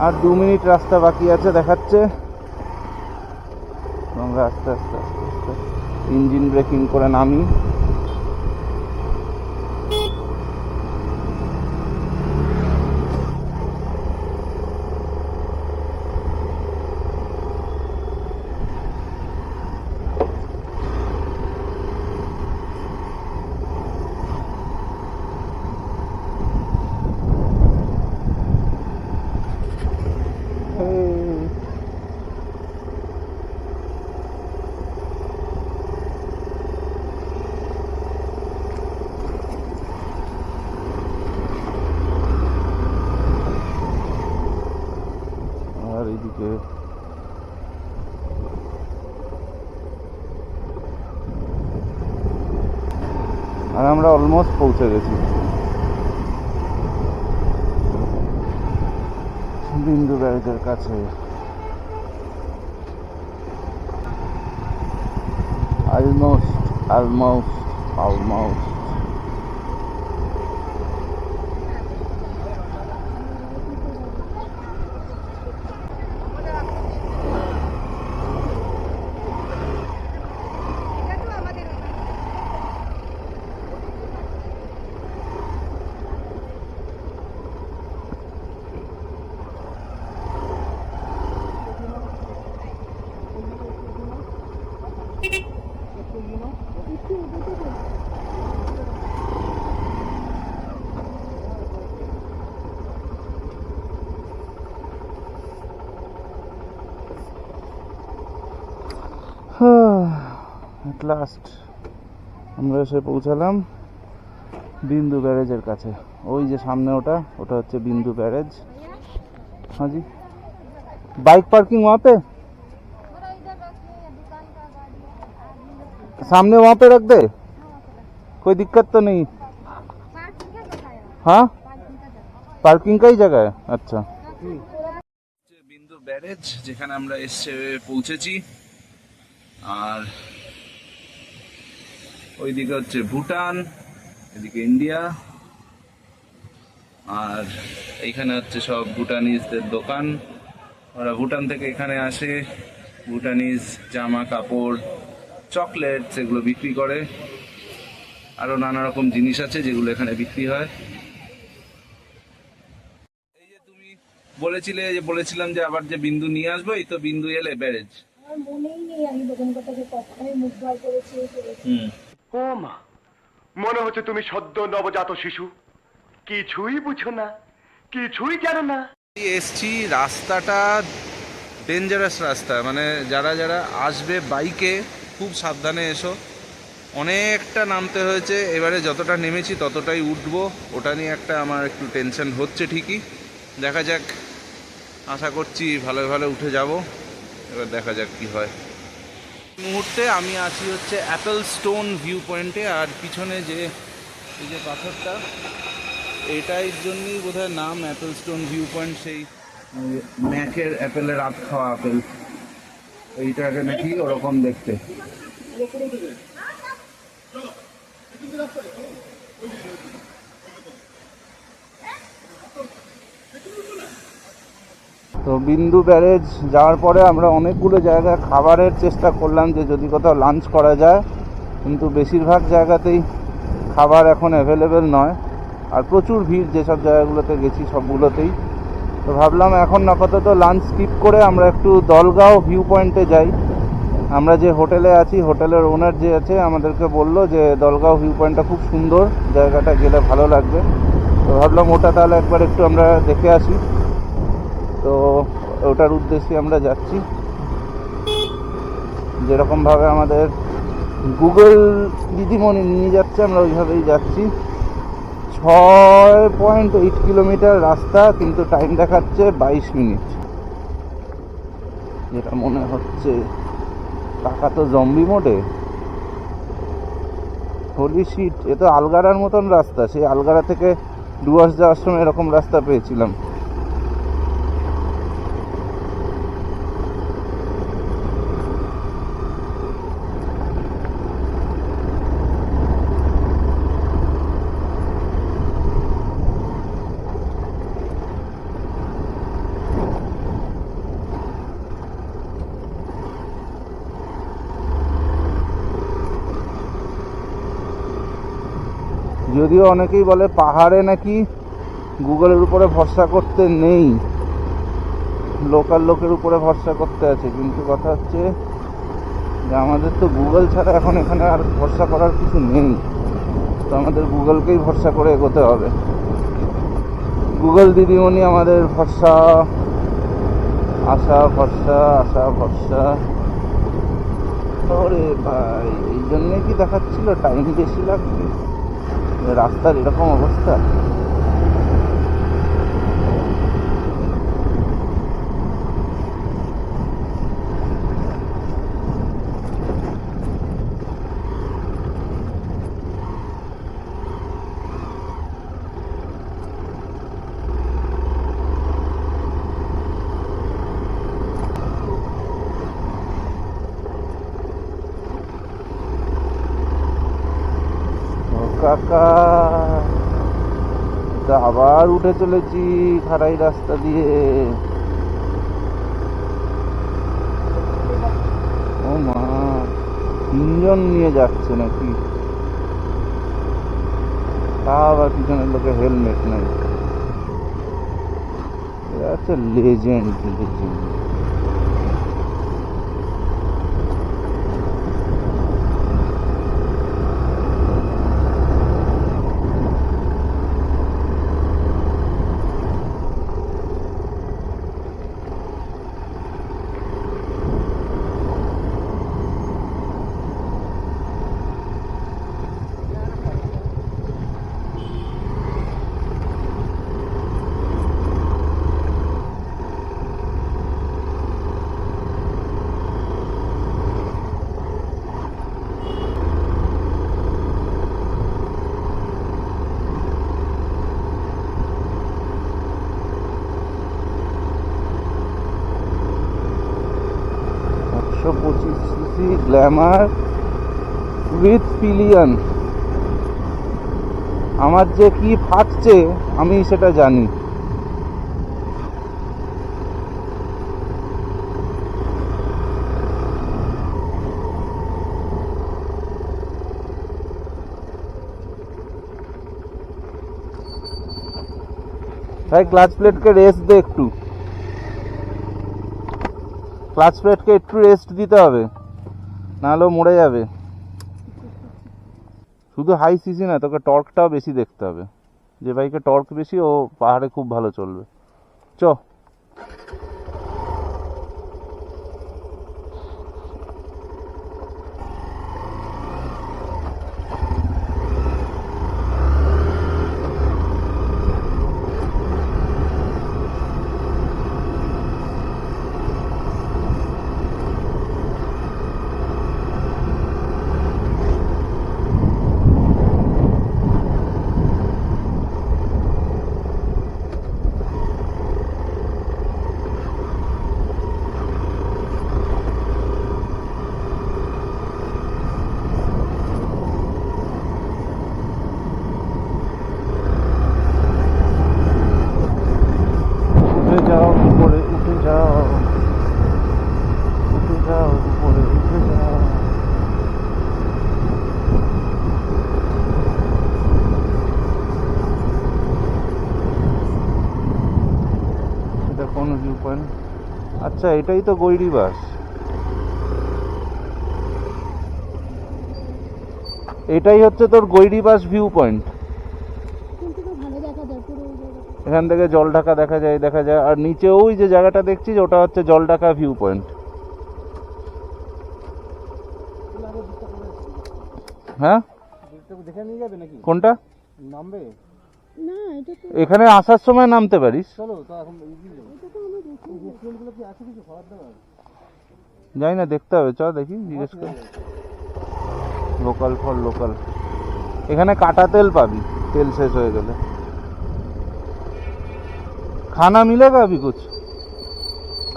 S2: আর 2 মিনিট রাস্তা বাকি আছে দেখাচ্ছে। আমরা আস্তে আস্তে আস্তে আস্তে ইঞ্জিন ব্রেকিং করে নামি। আর এইদিকে আর আমরা অলমোস্ট পৌঁছে গেছি বিন্দু ব্যারেজের কাছে। অলমোস্ট এট লাস্ট আমরা এসে পৌঁছালাম বিন্দু ব্যারেজের কাছে। ওই যে সামনে ওটা হচ্ছে बिंदु बैरेज। हाँ जी, बाइक पार्किंग वहाँ पे सामने वहाँ पे रख दे, कोई दिक्कत तो नहीं? हाँ पार्किंग का ही जगह है। अच्छा
S1: বিন্দু ব্যারেজ যেখানে আমরা এসে পৌঁছেছি। আর ওইদিকে হচ্ছে ভুটান, এদিকে ইন্ডিয়া, আর এইখানে হচ্ছে সব ভুটানিজদের দোকান। ওরা ভুটান থেকে এখানে আসে, ভুটানিজ জামা কাপড়, চকলেট সেগুলো বিক্রি করে। আরো নানা রকম জিনিস আছে যেগুলো এখানে বিক্রি হয়। এই যে তুমি বলেছিলাম যে আবার যে বিন্দু নিয়ে আসবো, এই তো বিন্দু এলে ব্যারেজ।
S3: আমার মনেই নেই আমি দোকানটাকে কখনোই মুখ বার করেছি।
S6: ও মা, মনে হচ্ছে তুমি সদ্য নবজাত শিশু, কিছুই বুঝো না, কিছুই জানো না।
S1: এসছি, রাস্তাটা ডেঞ্জারাস রাস্তা, মানে যারা যারা আসবে বাইকে খুব সাবধানে এসো। অনেকটা নামতে হয়েছে, এবারে যতটা নেমেছি ততটাই উঠবো, ওটা নিয়ে একটা আমার একটু টেনশন হচ্ছে। ঠিকই দেখা যাক, আশা করছি ভালো ভালো উঠে যাব। এবার দেখা যাক কি হয়। এই মুহূর্তে আমি আছি হচ্ছে অ্যাপেল স্টোন ভিউ পয়েন্টে। আর পিছনে যে এই যে পাথরটা, এটার জন্যই বোধহয় নাম অ্যাপেল স্টোন ভিউ পয়েন্ট। সেই ম্যাকের অ্যাপেলের রাত খাওয়া আপেল, এইটাকে নাকি ওরকম দেখতে।
S2: তো বিন্দু ব্যারেজ যাওয়ার পরে আমরা অনেকগুলো জায়গায় খাবারের চেষ্টা করলাম যে যদি কোথাও লাঞ্চ করা যায়, কিন্তু বেশিরভাগ জায়গাতেই খাবার এখন অ্যাভেলেবেল নয়। আর প্রচুর ভিড়, যেসব জায়গাগুলোতে গেছি সবগুলোতেই। তো ভাবলাম এখন আপাতত লাঞ্চ স্কিপ করে আমরা একটু দলগাঁও ভিউ পয়েন্টে যাই। আমরা যে হোটেলে আছি, হোটেলের ওনার যে আছে আমাদেরকে বললো যে দলগাঁও ভিউ পয়েন্টটা খুব সুন্দর, জায়গাটা গেলে ভালো লাগবে। তো ভাবলাম ওটা তাহলে একবার একটু আমরা দেখে আসি। তো ওটার উদ্দেশ্যে আমরা যাচ্ছি। যেরকমভাবে আমাদের গুগল দিদিমণি নিয়ে যাচ্ছে আমরা ওইভাবেই যাচ্ছি। 6.8 কিলোমিটার রাস্তা, কিন্তু টাইম দেখাচ্ছে 22 মিনিট, যেটা মনে হচ্ছে কাকা তো জম্বি মোডে। হোলি শিট, এ তো আলগারার মতন রাস্তা। সেই আলগারা থেকে ডুয়ার্স যাওয়ার সময় এরকম রাস্তা পেয়েছিলাম। যদিও অনেকেই বলে পাহাড়ে নাকি গুগলের উপরে ভরসা করতে নেই, লোকাল লোকের উপরে ভরসা করতে আছে, কিন্তু কথা হচ্ছে যে আমাদের তো গুগল ছাড়া এখন এখানে আর ভরসা করার কিছু নেই। তো আমাদের গুগলকেই ভরসা করে এগোতে হবে। গুগল দিদিমণি আমাদের ভরসা, আশা ভরসা, আশা ভরসা। ওরে ভাই, এই জন্যে কি দেখাচ্ছিল টাইম বেশি লাগবে? রাস্তার এরকম অবস্থা। কাকা, আবার উঠে চলেছি খারাই রাস্তা দিয়ে। ও মা, 3 জন নিয়ে যাচ্ছে নাকি? তা আবার পিছনের লোকে হেলমেট নাই। এটা হচ্ছে legend, legend. Glamour with pillion. আমার যে কি ফাটছে আমি সেটা জানি। ভাই ক্লাচ প্লেটকে রেস্ট দে একটু, ক্লাচ প্লেটকে একটু রেস্ট দিতে হবে, নাহলেও মরে যাবে। শুধু হাই সিসি না, তোকে টর্কটাও বেশি দেখতে হবে। যে বাইকে টর্ক বেশি ও পাহাড়ে খুব ভালো চলবে। চ আচ্ছা, এটাই তো গৈরি বাস। এটাই হচ্ছে তোর গৈরি বাস ভিউ পয়েন্ট।
S3: কিন্তু তো ভালো দেখা যায় পুরো ওই জায়গাটা।
S2: এখান থেকে জল ঢাকা দেখা যায় আর নিচে ওই যে জায়গাটা দেখছিস ওটা হচ্ছে জল ঢাকা ভিউ পয়েন্ট। হ্যাঁ,
S4: দেখে নিয়ে যাবে নাকি?
S2: কোনটা?
S4: নামবে?
S3: না এটা তো
S2: এখানে আসার সময় নামতে পারিস।
S4: চলো তো এখন
S3: এটা তো আমরা দেখি।
S4: রেস্টুরেন্টগুলো কি আছে কিছু খাবার দাবার?
S2: যাই না, দেখতে হবে, চ দেখি, জিজ্ঞেস কর। Local for local. এখানে কাটা তেল পাবি, তেল শেষ হয়ে গেলে। खाना मिलेगा अभी कुछ?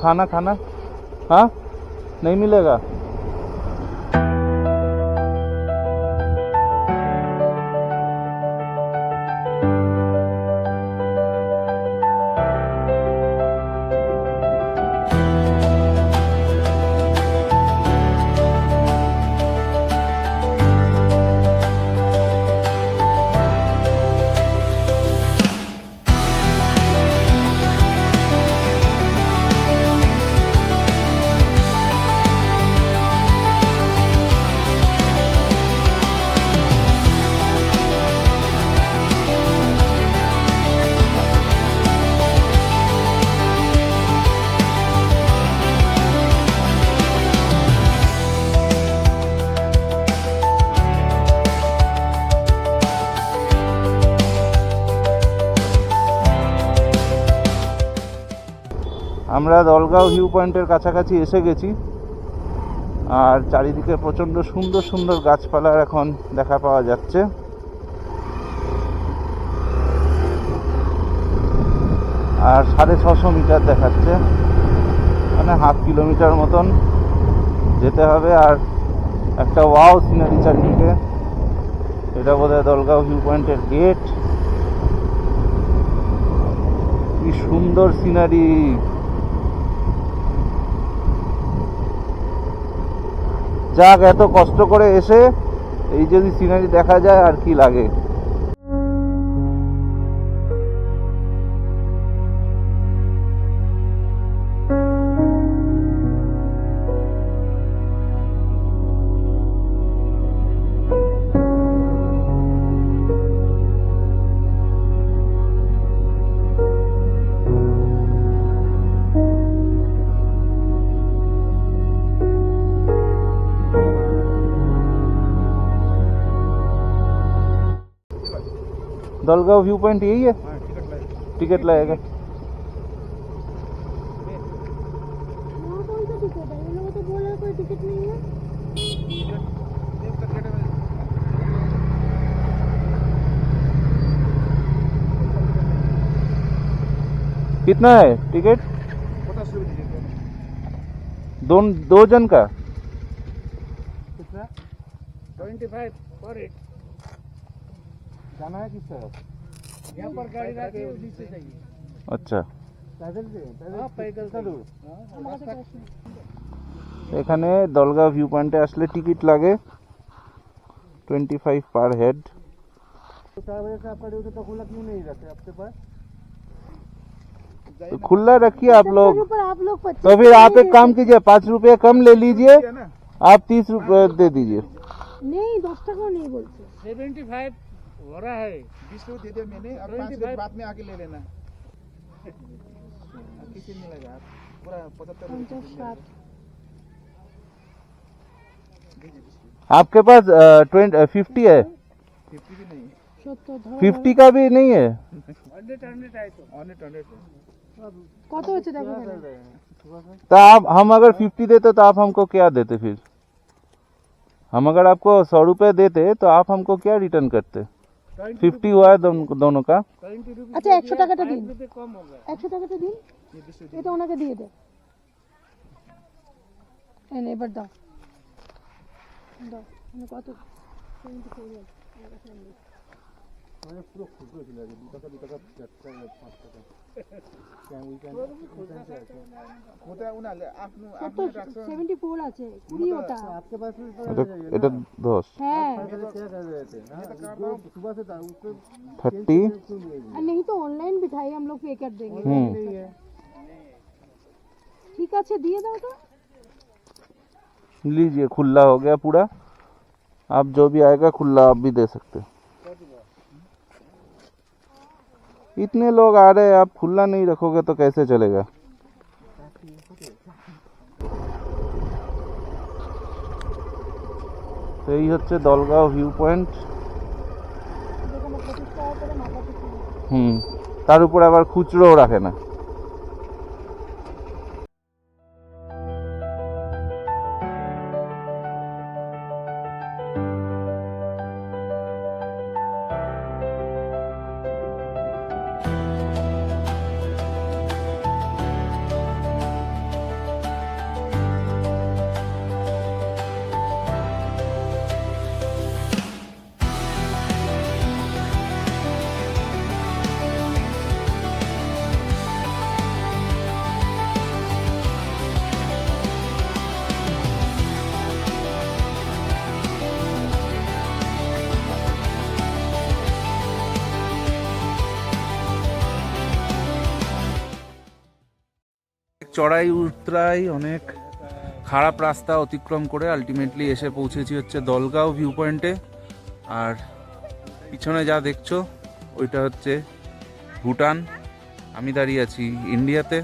S2: खाना हाँ नहीं मिलेगा? আমরা দলগাঁও ভিউ পয়েন্টের কাছাকাছি এসে গেছি আর চারিদিকে প্রচণ্ড সুন্দর সুন্দর গাছপালার এখন দেখা পাওয়া যাচ্ছে। আর 650 মিটার দেখাচ্ছে, মানে হাফ কিলোমিটার মতন যেতে হবে। আর একটা ওয়াও সিনারি চারিদিকে। এটা বোধহয় দলগাঁও ভিউ পয়েন্টের গেট। কি সুন্দর সিনারি! যাক, এত কষ্ট করে এসে এই যদি সিনারি দেখা যায় আর কি লাগে। दलगांव व्यू पॉइंट यही है? टिकट लगेगा।
S3: वहाँ कौन सा टिकट है? ये लोग तो बोल रहे कोई टिकट नहीं है।
S2: कितना है टिकट?
S4: 50 रुपये
S2: दो जन का?
S4: कितना? 25 पर हेड। जाना है किस तरफ? यहाँ पर गाड़ी रखी है, नीचे चाहिए।
S2: अच्छा,
S4: पैदल से? पैदल चलो।
S2: এখানে দলগাঁও ভিউ পয়েন্টে আসলে টিকিট লাগে 25 पर हेड।
S4: तो 4 बजे से आपका ड्यूटी तो खुला क्यों नहीं रहते आपके पास?
S2: तो खुला रखिए आप लोग।
S3: पर आप लोग 25
S2: तो फिर आप एक काम कीजिए, 5 रुपये कम ले लीजिए, आप 30 रुपये दे दीजिए।
S3: नहीं 10 টাকা नहीं बोलते।
S4: 75 हो रहा है।
S7: 20 रुपये दे दिया मैंने, अब 5 रुपये बाद में आके ले लेना। किसी में लगा पूरा 75
S3: 50 60
S2: आपके पास 50 है?
S7: 50 भी नहीं,
S3: 70 ধরো
S2: 50 का भी नहीं है?
S4: 100 आए तो
S7: 100
S3: কত হচ্ছে দেখো এখানে।
S2: तो आप, हम अगर 50 देते तो आप हमको क्या देते फिर? हम अगर आपको 100 रुपये देते तो आप हमको क्या रिटर्न करते? 50 हुआ है दोनों का।
S3: আচ্ছা 100 টাকাটা দিন,
S4: कम हो गया।
S3: 100 টাকাটা দিন, এটা ওনাকে দিয়ে দে। এই নে এবার দাও দাও, মানে কত 74
S4: মানে পুরো খুচরো ছিল আগে 2 টাকা 4 টাকা 5 টাকা। ক্যান উইকেন্ড
S7: होता है उन्हें आपने
S3: 74 আছে 20 ওটা।
S4: आपके पास भी
S2: এটা 10
S3: হ্যাঁ
S4: पहले क्या कर रहे थे? जो सुबह से था उसको
S2: 30।
S3: और नहीं तो ऑनलाइन बिठाई हम लोग पे कर देंगे। ठीक ঠিক আছে দিয়ে দাও তো।
S2: लीजिए खुला हो गया पूरा, आप जो भी आएगा खुला आप भी दे सकते हो। इतने लोग आ रहे हैं, आप खुला नहीं रखोगे तो कैसे चलेगा। তো এই হচ্ছে দলগাঁও ভিউ পয়েন্ট।
S3: যেখানে 25 টাকা করে মাথা পিছু নেয়।
S2: তার উপর আবার খুচরোও রাখে না। চড়াই উতরাই অনেক খারাপ রাস্তা অতিক্রম করে আলটিমেটলি এসে পৌঁছেছি হচ্ছে দলগাঁও ভিউ পয়েন্টে। আর পিছনে যা দেখছো ওইটা হচ্ছে ভুটান, আমি দাঁড়িয়ে আছি ইন্ডিয়াতে।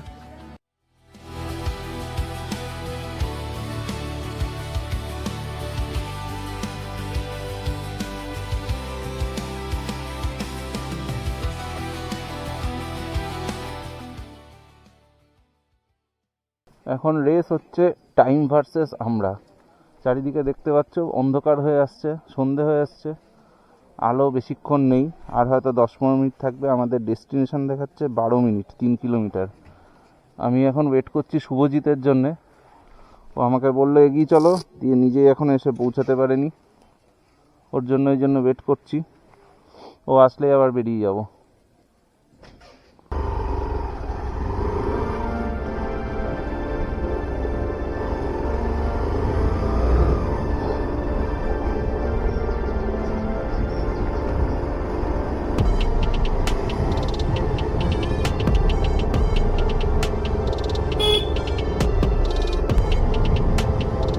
S2: এখন রেস হচ্ছে টাইম ভার্সেস আমরা। চারিদিকে দেখতে পাচ্ছ অন্ধকার হয়ে আসছে, সন্ধে হয়ে আসছে, আলো বেশিক্ষণ নেই, আর হয়তো 10-15 মিনিট থাকবে। আমাদের ডেস্টিনেশন দেখাচ্ছে 12 মিনিট, 3 কিলোমিটার। আমি এখন ওয়েট করছি শুভজিতের জন্যে। ও আমাকে বললো এগিয়ে চলো, দিয়ে নিজেই এখন এসে পৌঁছাতে পারেনি, ওর জন্য ওয়েট করছি। ও আসলেই আবার বেরিয়ে যাবো।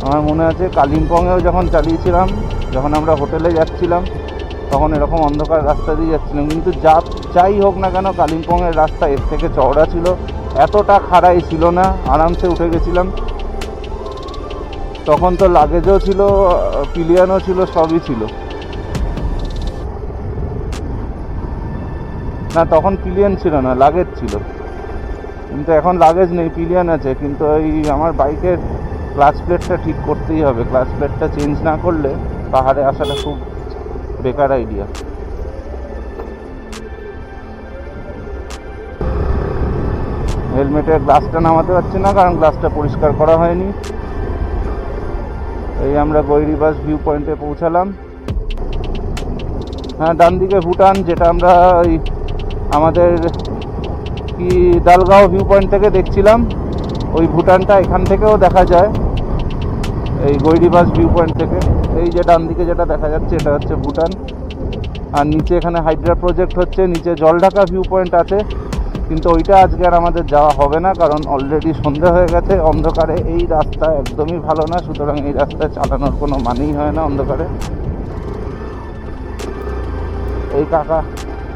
S2: আমার মনে আছে কালিম্পংয়েও যখন চালিয়েছিলাম, যখন আমরা হোটেলে যাচ্ছিলাম তখন এরকম অন্ধকার রাস্তা দিয়ে যাচ্ছিলাম, কিন্তু যাই হোক না কেন কালিম্পংয়ের রাস্তা এর থেকে চওড়া ছিল, এতটা খাড়াই ছিল না, আরামসে উঠে গেছিলাম। তখন তো লাগেজও ছিল, পিলিয়নও ছিল, সবই ছিল। না তখন পিলিয়ন ছিল না, লাগেজ ছিল, কিন্তু এখন লাগেজ নেই, পিলিয়ন আছে। কিন্তু ওই আমার বাইকের ক্লাচ প্লেটটা ঠিক করতেই হবে, ক্লাচ প্লেটটা চেঞ্জ না করলে পাহাড়ে আসাটা খুব বেকার আইডিয়া। হেলমেটের গ্লাসটা নামাতে পারছি না, কারণ গ্লাসটা পরিষ্কার করা হয়নি। এই আমরা গৈরিবাস ভিউ পয়েন্টে পৌঁছালাম। হ্যাঁ, ডান দিকে ভুটান, যেটা আমরা ওই আমাদের কি দলগাঁও ভিউ পয়েন্ট থেকে দেখছিলাম, ওই ভুটানটা এখান থেকেও দেখা যায়, এই গৈরিবাস ভিউ পয়েন্ট থেকে। এই যে ডান দিকে যেটা দেখা যাচ্ছে এটা হচ্ছে ভুটান। আর নিচে এখানে হাইড্রা প্রজেক্ট হচ্ছে, নিচে জলঢাকা ভিউ পয়েন্ট আছে, কিন্তু ওইটা আজকে আর আমাদের যাওয়া হবে না, কারণ অলরেডি সন্ধে হয়ে গেছে। অন্ধকারে এই রাস্তা একদমই ভালো না, সুতরাং এই রাস্তায় চালানোর কোনো মানেই হয় না অন্ধকারে। এই কাকা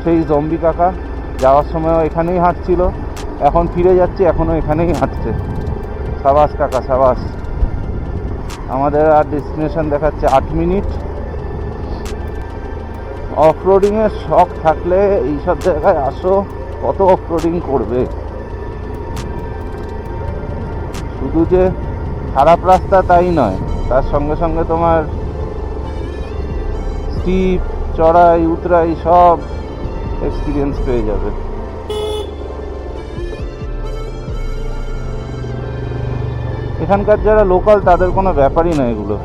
S2: সেই জম্বি কাকা, যাওয়ার সময়ও এখানেই হাঁটছিল, এখন ফিরে যাচ্ছে এখনও এখানেই হাঁটছে। সাবাস কাকা সাবাস। আমাদের আর ডেস্টিনেশন দেখাচ্ছে 8 মিনিট। অফ রোডিংয়ের শখ থাকলে এইসব জায়গায় আসো, কত অফ রোডিং করবে। শুধু যে খারাপ রাস্তা তাই নয়, তার সঙ্গে সঙ্গে তোমার স্টিপ, চড়াই উতরাই সব এক্সপিরিয়েন্স পেয়ে যাবে। এখানকার যারা লোকাল তাদের কোনো ব্যাপারই নয় এগুলো,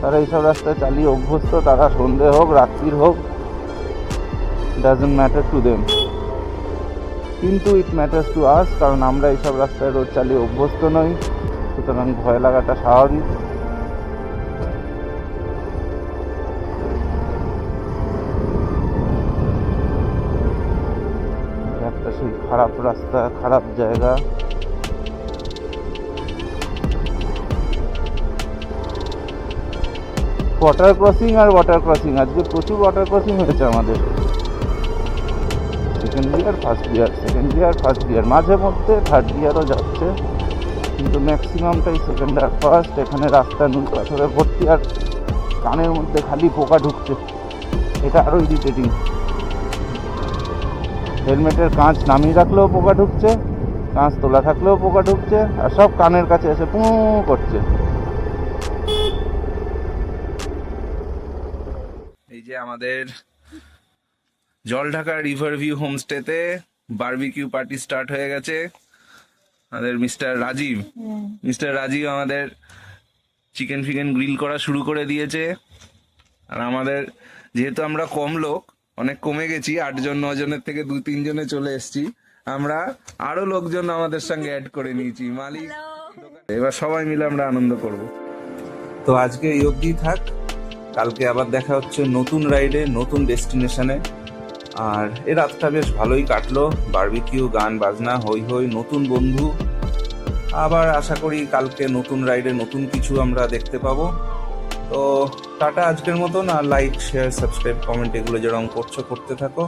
S2: তারা এইসব রাস্তায় চালিয়ে অভ্যস্ত, তারা সন্ধে হোক রাত্রির হোক, ডাজন্ট ম্যাটার টু দেম। কিন্তু ইট ম্যাটার্স টু আস, কারণ আমরা এইসব রাস্তায় রোজ চালিয়ে অভ্যস্ত নই, সুতরাং ভয় লাগাটা স্বাভাবিক। একটা সেই খারাপ রাস্তা, খারাপ জায়গা, ওয়াটার ক্রসিং আর ওয়াটার ক্রসিং, আজকে প্রচুর ওয়াটার ক্রসিং হয়েছে আমাদের। Second gear first gear, second gear first gear, মাঝে মধ্যে থার্ড গিয়ারও যাচ্ছে, কিন্তু ম্যাক্সিমামটাই সেকেন্ড আর ফার্স্ট। এখানে রাস্তা নুন পাথরে ভর্তি আর কানের মধ্যে খালি পোকা ঢুকছে, এটা আরও ইরিটেটিং। হেলমেটের কাঁচ নামিয়ে রাখলেও পোকা ঢুকছে, কাঁচ তোলা থাকলেও পোকা ঢুকছে, আর সব কানের কাছে এসে পুঁ করছে।
S1: এই যে আমাদের জলঢাকা রিভার ভিউ হোমস্টেতে বারবিকিউ পার্টি স্টার্ট হয়ে গেছে। আমাদের মিস্টার রাজীব আমাদের চিকেন ফিকেন গ্রিল করা শুরু করে দিয়েছে। আর আমাদের যেহেতু আমরা কম লোক, অনেক কমে গেছি, 8 জন 9 জনের থেকে 2-3 জনে চলে এসেছি, আমরা আরো লোকজন আমাদের সঙ্গে অ্যাড করে নিয়েছি। মালিক, এবার সবাই মিলে আমরা আনন্দ করব। তো আজকে এই অবধি থাক, কালকে আবার দেখা হচ্ছে নতুন রাইডে, নতুন ডেস্টিনেশনে। আর এই রাতটা বেশ ভালোই কাটলো, বারবিকিউ, গান বাজনা, হই হই, নতুন বন্ধু। আবার আশা করি কালকে নতুন রাইডে নতুন কিছু আমরা দেখতে পাবো। তো টাটা আজকের মতন। আর লাইক, শেয়ার, সাবস্ক্রাইব, কমেন্ট এগুলো যেরকম করছো করতে থাকো।